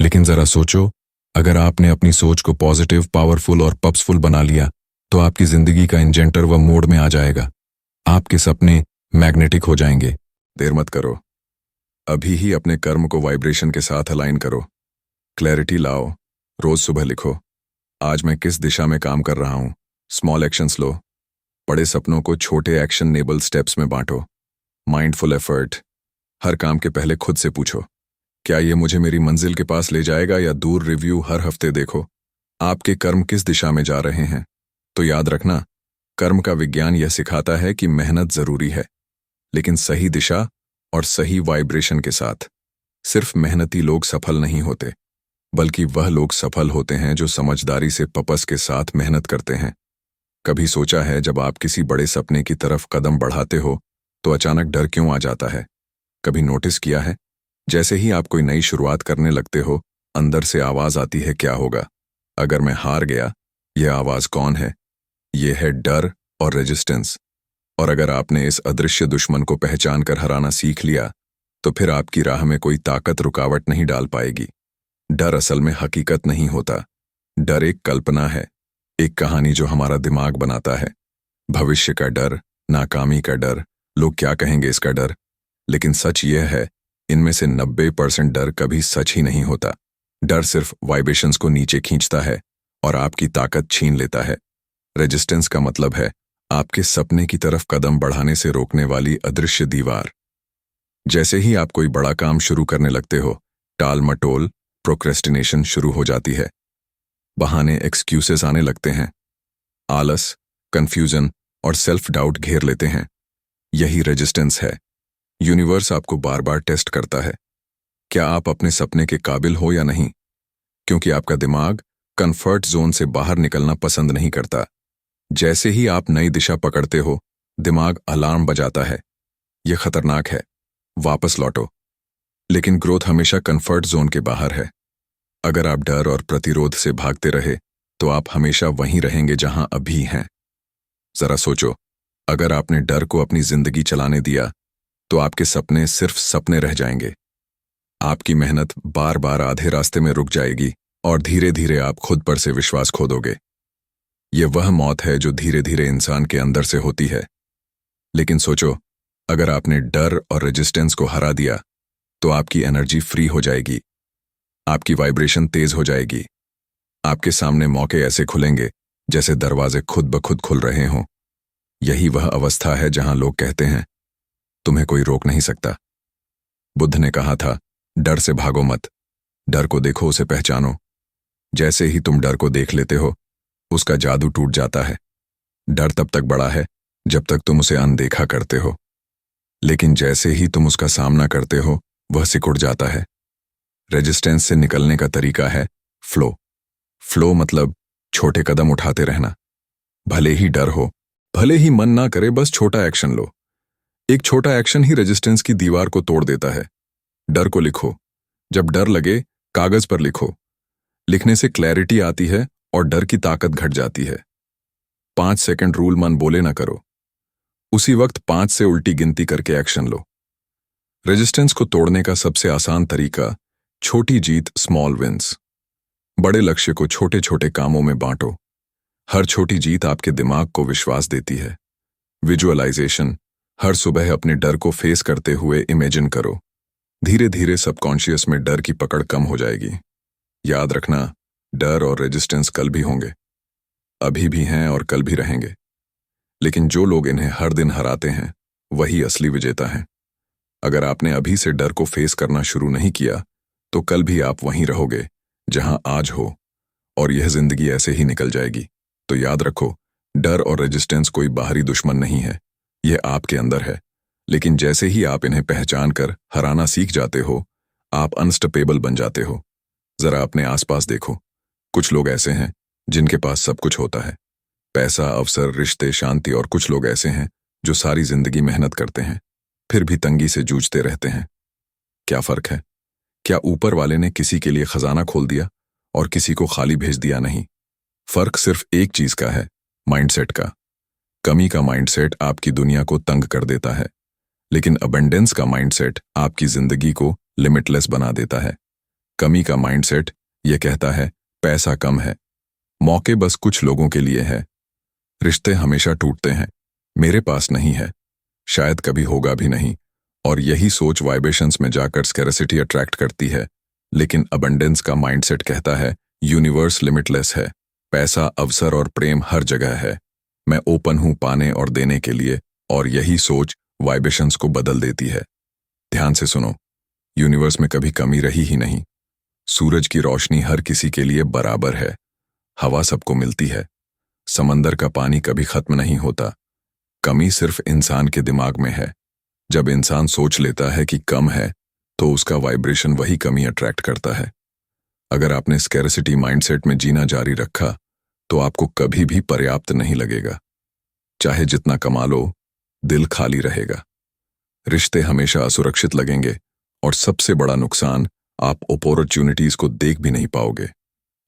लेकिन जरा सोचो, अगर आपने अपनी सोच को पॉजिटिव, पावरफुल और पर्पसफुल बना लिया तो आपकी जिंदगी का इंजेंटर व मोड में आ जाएगा। आपके सपने मैग्नेटिक हो जाएंगे। देर मत करो, अभी ही अपने कर्म को वाइब्रेशन के साथ अलाइन करो। क्लैरिटी लाओ, रोज सुबह लिखो, आज मैं किस दिशा में काम कर रहा हूं। स्मॉल एक्शंस लो, बड़े सपनों को छोटे एक्शन नेबल स्टेप्स में बांटो। माइंडफुल एफर्ट, हर काम के पहले खुद से पूछो, क्या ये मुझे मेरी मंजिल के पास ले जाएगा या दूर। रिव्यू हर हफ्ते देखो, आपके कर्म किस दिशा में जा रहे हैं। तो याद रखना, कर्म का विज्ञान यह सिखाता है कि मेहनत जरूरी है, लेकिन सही दिशा और सही वाइब्रेशन के साथ। सिर्फ मेहनती लोग सफल नहीं होते, बल्कि वह लोग सफल होते हैं जो समझदारी से पपस के साथ मेहनत करते हैं। कभी सोचा है जब आप किसी बड़े सपने की तरफ कदम बढ़ाते हो तो अचानक डर क्यों आ जाता है? कभी नोटिस किया है, जैसे ही आप कोई नई शुरुआत करने लगते हो, अंदर से आवाज आती है, क्या होगा अगर मैं हार गया? यह आवाज कौन है? यह है डर और रेजिस्टेंस। और अगर आपने इस अदृश्य दुश्मन को पहचान कर हराना सीख लिया, तो फिर आपकी राह में कोई ताकत रुकावट नहीं डाल पाएगी। डर असल में हकीकत नहीं होता। डर एक कल्पना है, एक कहानी जो हमारा दिमाग बनाता है। भविष्य का डर, नाकामी का डर, लोग क्या कहेंगे इसका डर। लेकिन सच यह है, इनमें से 90% डर कभी सच ही नहीं होता। डर सिर्फ वाइब्रेशंस को नीचे खींचता है और आपकी ताकत छीन लेता है। रेजिस्टेंस का मतलब है आपके सपने की तरफ कदम बढ़ाने से रोकने वाली अदृश्य दीवार। जैसे ही आप कोई बड़ा काम शुरू करने लगते हो, टाल मटोल, प्रोक्रेस्टिनेशन शुरू हो जाती है। बहाने, एक्सक्यूजेस आने लगते हैं। आलस, कंफ्यूजन और सेल्फ डाउट घेर लेते हैं। यही रेजिस्टेंस है। यूनिवर्स आपको बार बार टेस्ट करता है, क्या आप अपने सपने के काबिल हो या नहीं, क्योंकि आपका दिमाग कंफर्ट जोन से बाहर निकलना पसंद नहीं करता। जैसे ही आप नई दिशा पकड़ते हो, दिमाग अलार्म बजाता है, यह खतरनाक है, वापस लौटो। लेकिन ग्रोथ हमेशा कंफर्ट जोन के बाहर है। अगर आप डर और प्रतिरोध से भागते रहे, तो आप हमेशा वहीं रहेंगे जहां अभी हैं। जरा सोचो, अगर आपने डर को अपनी जिंदगी चलाने दिया, तो आपके सपने सिर्फ सपने रह जाएंगे। आपकी मेहनत बार बार आधे रास्ते में रुक जाएगी और धीरे धीरे आप खुद पर से विश्वास खो दोगे। यह वह मौत है जो धीरे धीरे इंसान के अंदर से होती है। लेकिन सोचो, अगर आपने डर और रेजिस्टेंस को हरा दिया, तो आपकी एनर्जी फ्री हो जाएगी, आपकी वाइब्रेशन तेज हो जाएगी। आपके सामने मौके ऐसे खुलेंगे जैसे दरवाजे खुद ब खुद खुल रहे हों। यही वह अवस्था है जहां लोग कहते हैं, तुम्हें कोई रोक नहीं सकता। बुद्ध ने कहा था, डर से भागो मत, डर को देखो, उसे पहचानो। जैसे ही तुम डर को देख लेते हो, उसका जादू टूट जाता है। डर तब तक बड़ा है जब तक तुम उसे अनदेखा करते हो, लेकिन जैसे ही तुम उसका सामना करते हो, वह सिकुड़ जाता है। रेजिस्टेंस से निकलने का तरीका है फ्लो। फ्लो मतलब छोटे कदम उठाते रहना। भले ही डर हो, भले ही मन ना करे, बस छोटा एक्शन लो। एक छोटा एक्शन ही रेजिस्टेंस की दीवार को तोड़ देता है। डर को लिखो, जब डर लगे कागज पर लिखो। लिखने से क्लैरिटी आती है और डर की ताकत घट जाती है। 5 सेकंड रूल मन बोले ना करो, उसी वक्त 5 से उल्टी गिनती करके एक्शन लो। रेजिस्टेंस को तोड़ने का सबसे आसान तरीका, छोटी जीत, स्मॉल विंस। बड़े लक्ष्य को छोटे छोटे कामों में बांटो। हर छोटी जीत आपके दिमाग को विश्वास देती है। विजुअलाइजेशन, हर सुबह अपने डर को फेस करते हुए इमेजिन करो। धीरे धीरे सबकॉन्शियस में डर की पकड़ कम हो जाएगी। याद रखना, डर और रेजिस्टेंस कल भी होंगे, अभी भी हैं और कल भी रहेंगे। लेकिन जो लोग इन्हें हर दिन हराते हैं, वही असली विजेता हैं। अगर आपने अभी से डर को फेस करना शुरू नहीं किया, तो कल भी आप वहीं रहोगे जहां आज हो, और यह जिंदगी ऐसे ही निकल जाएगी। तो याद रखो, डर और रेजिस्टेंस कोई बाहरी दुश्मन नहीं है, यह आपके अंदर है। लेकिन जैसे ही आप इन्हें पहचान कर हराना सीख जाते हो, आप अनस्टॉपेबल बन जाते हो। जरा अपने आसपास देखो, कुछ लोग ऐसे हैं जिनके पास सब कुछ होता है, पैसा, अवसर, रिश्ते, शांति, और कुछ लोग ऐसे हैं जो सारी जिंदगी मेहनत करते हैं, फिर भी तंगी से जूझते रहते हैं। क्या फर्क है? क्या ऊपर वाले ने किसी के लिए खजाना खोल दिया और किसी को खाली भेज दिया? नहीं। फर्क सिर्फ एक चीज का है, माइंडसेट का। कमी का माइंडसेट आपकी दुनिया को तंग कर देता है, लेकिन अबंडेंस का माइंडसेट आपकी जिंदगी को लिमिटलेस बना देता है। कमी का माइंडसेट यह कहता है, पैसा कम है, मौके बस कुछ लोगों के लिए है, रिश्ते हमेशा टूटते हैं, मेरे पास नहीं है, शायद कभी होगा भी नहीं। और यही सोच वाइब्रेशंस में जाकर स्कैरसिटी अट्रैक्ट करती है। लेकिन अबंडेंस का माइंडसेट कहता है, यूनिवर्स लिमिटलेस है, पैसा, अवसर और प्रेम हर जगह है, मैं ओपन हूं पाने और देने के लिए। और यही सोच वाइब्रेशंस को बदल देती है। ध्यान से सुनो, यूनिवर्स में कभी कमी रही ही नहीं। सूरज की रोशनी हर किसी के लिए बराबर है, हवा सबको मिलती है, समंदर का पानी कभी खत्म नहीं होता। कमी सिर्फ इंसान के दिमाग में है। जब इंसान सोच लेता है कि कम है, तो उसका वाइब्रेशन वही कमी अट्रैक्ट करता है। अगर आपने स्कैरसिटी माइंडसेट में जीना जारी रखा, तो आपको कभी भी पर्याप्त नहीं लगेगा। चाहे जितना कमा लो, दिल खाली रहेगा। रिश्ते हमेशा असुरक्षित लगेंगे और सबसे बड़ा नुकसान, आप अपॉर्चुनिटीज को देख भी नहीं पाओगे।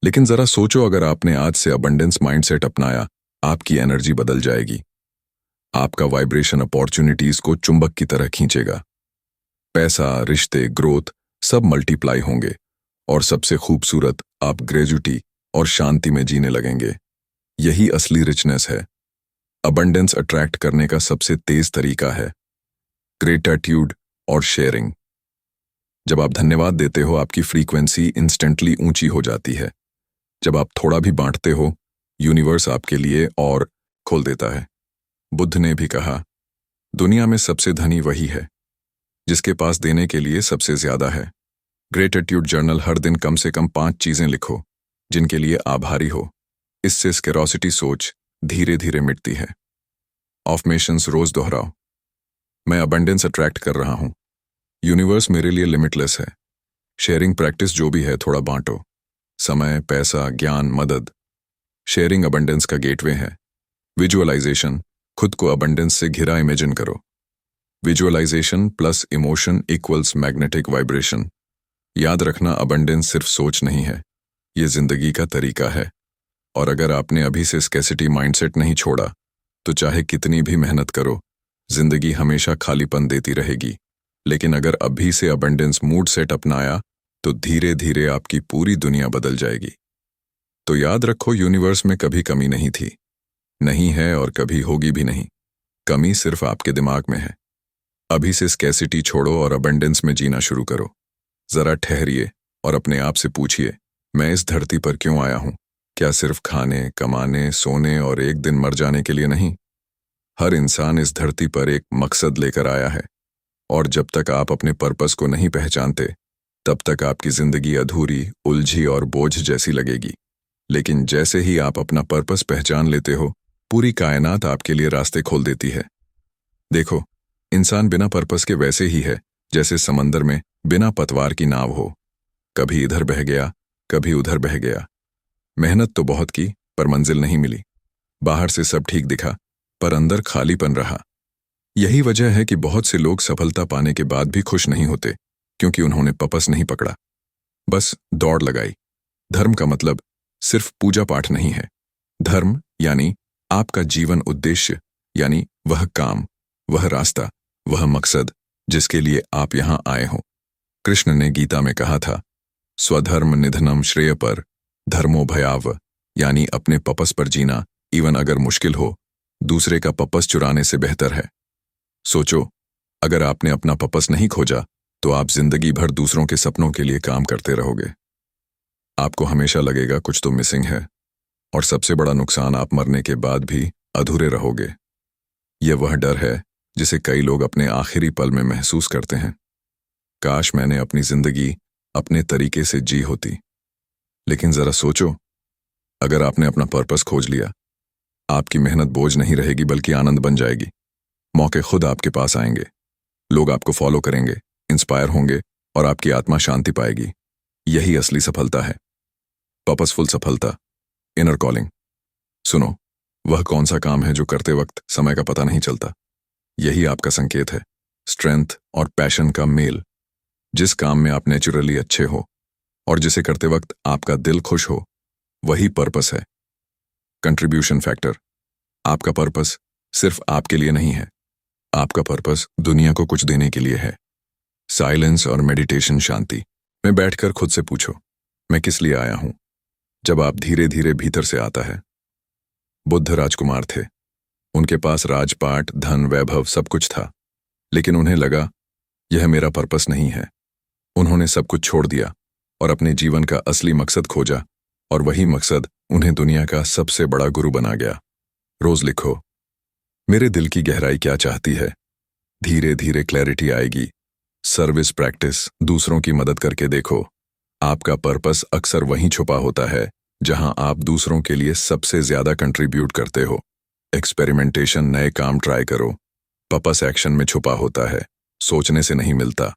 लेकिन जरा सोचो, अगर आपने आज से अबंडेंस माइंडसेट अपनाया, आपकी एनर्जी बदल जाएगी। आपका वाइब्रेशन अपॉर्चुनिटीज को चुंबक की तरह खींचेगा। पैसा, रिश्ते, ग्रोथ सब मल्टीप्लाई होंगे और सबसे खूबसूरत, आप ग्रेजुटी और शांति में जीने लगेंगे। यही असली रिचनेस है। अबंडेंस अट्रैक्ट करने का सबसे तेज तरीका है ग्रेटिट्यूड और शेयरिंग। जब आप धन्यवाद देते हो, आपकी फ्रीक्वेंसी इंस्टेंटली ऊंची हो जाती है। जब आप थोड़ा भी बांटते हो, यूनिवर्स आपके लिए और खोल देता है। बुद्ध ने भी कहा, दुनिया में सबसे धनी वही है जिसके पास देने के लिए सबसे ज्यादा है। ग्रेटिट्यूड जर्नल हर दिन कम से कम 5 चीजें लिखो जिनके लिए आभारी हो। इससे स्कैरोसिटी सोच धीरे धीरे मिटती है। ऑफर्मेशंस रोज दोहराओ, मैं अबंडेंस अट्रैक्ट कर रहा हूं। यूनिवर्स मेरे लिए लिमिटलेस है। शेयरिंग प्रैक्टिस जो भी है, थोड़ा बांटो। समय, पैसा, ज्ञान, मदद। शेयरिंग अबंडेंस का गेटवे है। विजुअलाइजेशन, खुद को अबंडेंस से घिरा इमेजिन करो। Visualisation plus emotion equals magnetic vibration. याद रखना, अबंडेंस सिर्फ सोच नहीं है, ये जिंदगी का तरीका है। और अगर आपने अभी से स्कैसिटी माइंडसेट नहीं छोड़ा, तो चाहे कितनी भी मेहनत करो, जिंदगी हमेशा खालीपन देती रहेगी। लेकिन अगर अभी से अबंडेंस मूड सेट अपनाया, तो धीरे धीरे आपकी पूरी दुनिया बदल जाएगी। तो याद रखो, यूनिवर्स में कभी कमी नहीं थी, नहीं है और कभी होगी भी नहीं। कमी सिर्फ आपके दिमाग में है। अभी से स्कैसिटी छोड़ो और अबंडेंस में जीना शुरू करो। जरा ठहरिए और अपने आप से पूछिए, मैं इस धरती पर क्यों आया हूं? क्या सिर्फ खाने, कमाने, सोने और एक दिन मर जाने के लिए नहीं? हर इंसान इस धरती पर एक मकसद लेकर आया है, और जब तक आप अपने पर्पस को नहीं पहचानते, तब तक आपकी जिंदगी अधूरी, उलझी और बोझ जैसी लगेगी। लेकिन जैसे ही आप अपना पर्पस पहचान लेते हो, पूरी कायनात आपके लिए रास्ते खोल देती है। देखो, इंसान बिना पर्पस के वैसे ही है जैसे समंदर में बिना पतवार की नाव हो। कभी इधर बह गया, कभी उधर बह गया। मेहनत तो बहुत की, पर मंजिल नहीं मिली। बाहर से सब ठीक दिखा, पर अंदर खालीपन रहा। यही वजह है कि बहुत से लोग सफलता पाने के बाद भी खुश नहीं होते, क्योंकि उन्होंने पर्पस नहीं पकड़ा, बस दौड़ लगाई। धर्म का मतलब सिर्फ पूजा पाठ नहीं है। धर्म यानी आपका जीवन उद्देश्य, यानी वह काम, वह रास्ता, वह मकसद जिसके लिए आप यहां आए हो। कृष्ण ने गीता में कहा था, स्वधर्म निधनम श्रेय पर धर्मो भयाव, यानी अपने पर्पस पर जीना, इवन अगर मुश्किल हो, दूसरे का पर्पस चुराने से बेहतर है। सोचो, अगर आपने अपना पर्पस नहीं खोजा, तो आप जिंदगी भर दूसरों के सपनों के लिए काम करते रहोगे। आपको हमेशा लगेगा कुछ तो मिसिंग है, और सबसे बड़ा नुकसान, आप मरने के बाद भी अधूरे रहोगे। यह वह डर है जिसे कई लोग अपने आखिरी पल में महसूस करते हैं। काश मैंने अपनी जिंदगी अपने तरीके से जी होती। लेकिन जरा सोचो, अगर आपने अपना पर्पस खोज लिया, आपकी मेहनत बोझ नहीं रहेगी बल्कि आनंद बन जाएगी। मौके खुद आपके पास आएंगे, लोग आपको फॉलो करेंगे, इंस्पायर होंगे और आपकी आत्मा शांति पाएगी। यही असली सफलता है, पर्पसफुल सफलता, इनर कॉलिंग। सुनो, वह कौन सा काम है जो करते वक्त समय का पता नहीं चलता? यही आपका संकेत है, स्ट्रेंथ और पैशन का मेल। जिस काम में आप नेचुरली अच्छे हो और जिसे करते वक्त आपका दिल खुश हो, वही पर्पस है। कंट्रीब्यूशन फैक्टर, आपका पर्पस सिर्फ आपके लिए नहीं है, आपका पर्पस दुनिया को कुछ देने के लिए है। साइलेंस और मेडिटेशन, शांति में बैठकर खुद से पूछो, मैं किस लिए आया हूं? जब आप धीरे धीरे भीतर से आता है। बुद्ध राजकुमार थे, उनके पास राजपाट, धन, वैभव सब कुछ था, लेकिन उन्हें लगा यह मेरा पर्पस नहीं है। उन्होंने सब कुछ छोड़ दिया और अपने जीवन का असली मकसद खोजा, और वही मकसद उन्हें दुनिया का सबसे बड़ा गुरु बना गया। रोज लिखो, मेरे दिल की गहराई क्या चाहती है। धीरे धीरे क्लैरिटी आएगी। सर्विस प्रैक्टिस, दूसरों की मदद करके देखो। आपका पर्पस अक्सर वहीं छुपा होता है जहां आप दूसरों के लिए सबसे ज्यादा कंट्रीब्यूट करते हो। एक्सपेरिमेंटेशन, नए काम ट्राई करो। पर्पस एक्शन में छुपा होता है, सोचने से नहीं मिलता।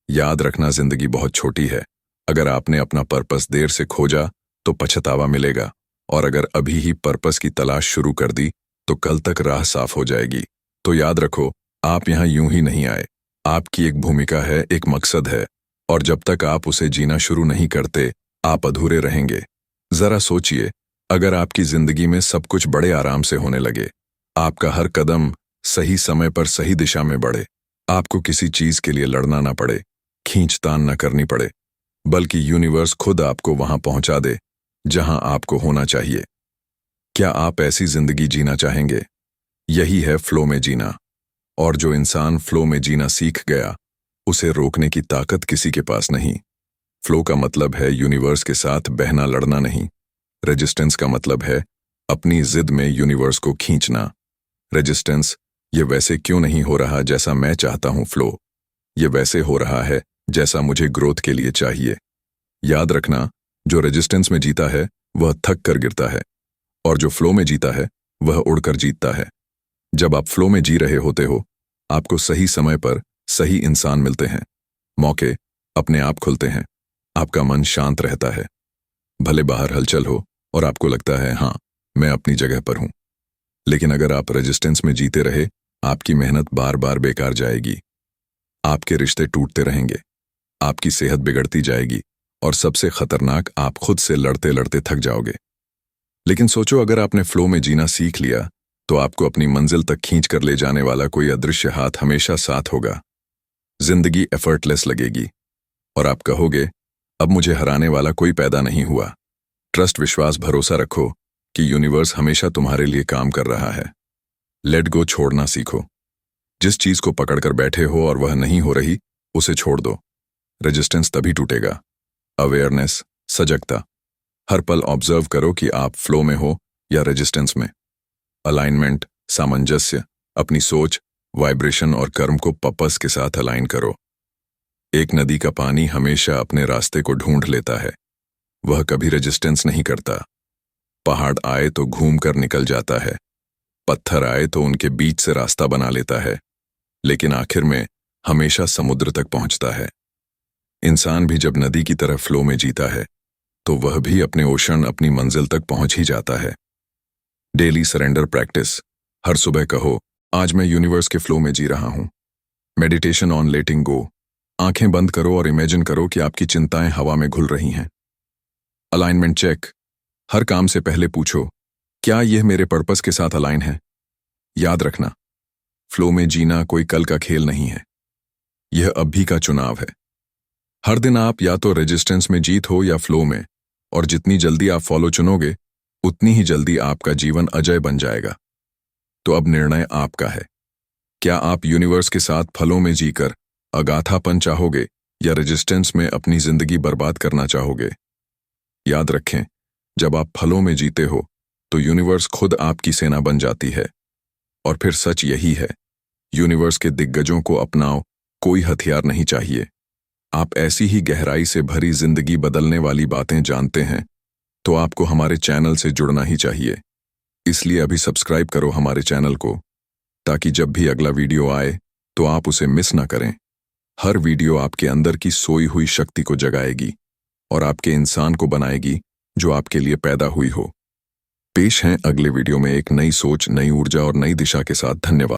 याद रखना, जिंदगी बहुत छोटी है। अगर आपने अपना पर्पस देर से खोजा तो पछतावा मिलेगा, और अगर अभी ही पर्पस की तलाश शुरू कर दी तो कल तक राह साफ हो जाएगी। तो याद रखो, आप यहाँ यूं ही नहीं आए। आपकी एक भूमिका है, एक मकसद है, और जब तक आप उसे जीना शुरू नहीं करते आप अधूरे रहेंगे। जरा सोचिए, अगर आपकी जिंदगी में सब कुछ बड़े आराम से होने लगे, आपका हर कदम सही समय पर सही दिशा में बढ़े, आपको किसी चीज के लिए लड़ना ना पड़े, खींचतान न करनी पड़े, बल्कि यूनिवर्स खुद आपको वहां पहुंचा दे जहां आपको होना चाहिए। क्या आप ऐसी जिंदगी जीना चाहेंगे? यही है फ्लो में जीना। और जो इंसान फ्लो में जीना सीख गया, उसे रोकने की ताकत किसी के पास नहीं। फ्लो का मतलब है यूनिवर्स के साथ बहना लड़ना नहीं। रेजिस्टेंस का मतलब है अपनी जिद में यूनिवर्स को खींचना। रेजिस्टेंस, ये वैसे क्यों नहीं हो रहा जैसा मैं चाहता हूं। फ्लो, ये वैसे हो रहा है जैसा मुझे ग्रोथ के लिए चाहिए। याद रखना, जो रेजिस्टेंस में जीता है वह थक कर गिरता है, और जो फ्लो में जीता है वह उड़कर जीतता है। जब आप फ्लो में जी रहे होते हो, आपको सही समय पर सही इंसान मिलते हैं, मौके अपने आप खुलते हैं, आपका मन शांत रहता है। भले बाहर हलचल हो और आपको लगता है हाँ, मैं अपनी जगह पर हूं, लेकिन अगर आप रेजिस्टेंस में जीते रहे, आपकी मेहनत बार बार बेकार जाएगी। आपके रिश्ते टूटते रहेंगे, आपकी सेहत बिगड़ती जाएगी, और सबसे खतरनाक, आप खुद से लड़ते लड़ते थक जाओगे। लेकिन सोचो, अगर आपने फ्लो में जीना सीख लिया तो आपको अपनी मंजिल तक खींच कर ले जाने वाला कोई अदृश्य हाथ हमेशा साथ होगा। जिंदगी एफर्टलेस लगेगी और आप कहोगे, अब मुझे हराने वाला कोई पैदा नहीं हुआ। ट्रस्ट, विश्वास, भरोसा रखो कि यूनिवर्स हमेशा तुम्हारे लिए काम कर रहा है। लेट गो, छोड़ना सीखो। जिस चीज को पकड़कर बैठे हो और वह नहीं हो रही, उसे छोड़ दो। रेजिस्टेंस तभी टूटेगा। अवेयरनेस, सजगता, हर पल ऑब्जर्व करो कि आप फ्लो में हो या रेजिस्टेंस में। अलाइनमेंट, सामंजस्य, अपनी सोच, वाइब्रेशन और कर्म को पर्पस के साथ अलाइन करो। एक नदी का पानी हमेशा अपने रास्ते को ढूंढ लेता है, वह कभी रेजिस्टेंस नहीं करता। पहाड़ आए तो घूम कर निकल जाता है, पत्थर आए तो उनके बीच से रास्ता बना लेता है, लेकिन आखिर में हमेशा समुद्र तक पहुंचता है। इंसान भी जब नदी की तरह फ्लो में जीता है तो वह भी अपने ओशन, अपनी मंजिल तक पहुंच ही जाता है। डेली सरेंडर प्रैक्टिस, हर सुबह कहो, आज मैं यूनिवर्स के फ्लो में जी रहा हूं। मेडिटेशन ऑन लेटिंग गो, आंखें बंद करो और इमेजिन करो कि आपकी चिंताएं हवा में घुल रही हैं। अलाइनमेंट चेक, हर काम से पहले पूछो, क्या यह मेरे पर्पस के साथ अलाइन है? याद रखना, फ्लो में जीना कोई कल का खेल नहीं है, यह अभी का चुनाव है। हर दिन आप या तो रेजिस्टेंस में जीत हो या फ्लो में, और जितनी जल्दी आप फॉलो चुनोगे उतनी ही जल्दी आपका जीवन अजय बन जाएगा। तो अब निर्णय आपका है। क्या आप यूनिवर्स के साथ फलों में जीकर अगाथापन चाहोगे या रेजिस्टेंस में अपनी जिंदगी बर्बाद करना चाहोगे? याद रखें, जब आप फलों में जीते हो तो यूनिवर्स खुद आपकी सेना बन जाती है। और फिर सच यही है, यूनिवर्स के दिग्गजों को अपनाओ, कोई हथियार नहीं चाहिए। आप ऐसी ही गहराई से भरी जिंदगी बदलने वाली बातें जानते हैं तो आपको हमारे चैनल से जुड़ना ही चाहिए। इसलिए अभी सब्सक्राइब करो हमारे चैनल को, ताकि जब भी अगला वीडियो आए तो आप उसे मिस ना करें। हर वीडियो आपके अंदर की सोई हुई शक्ति को जगाएगी और आपके इंसान को बनाएगी जो आपके लिए पैदा हुई हो। पेश हैं अगले वीडियो में एक नई सोच, नई ऊर्जा और नई दिशा के साथ। धन्यवाद।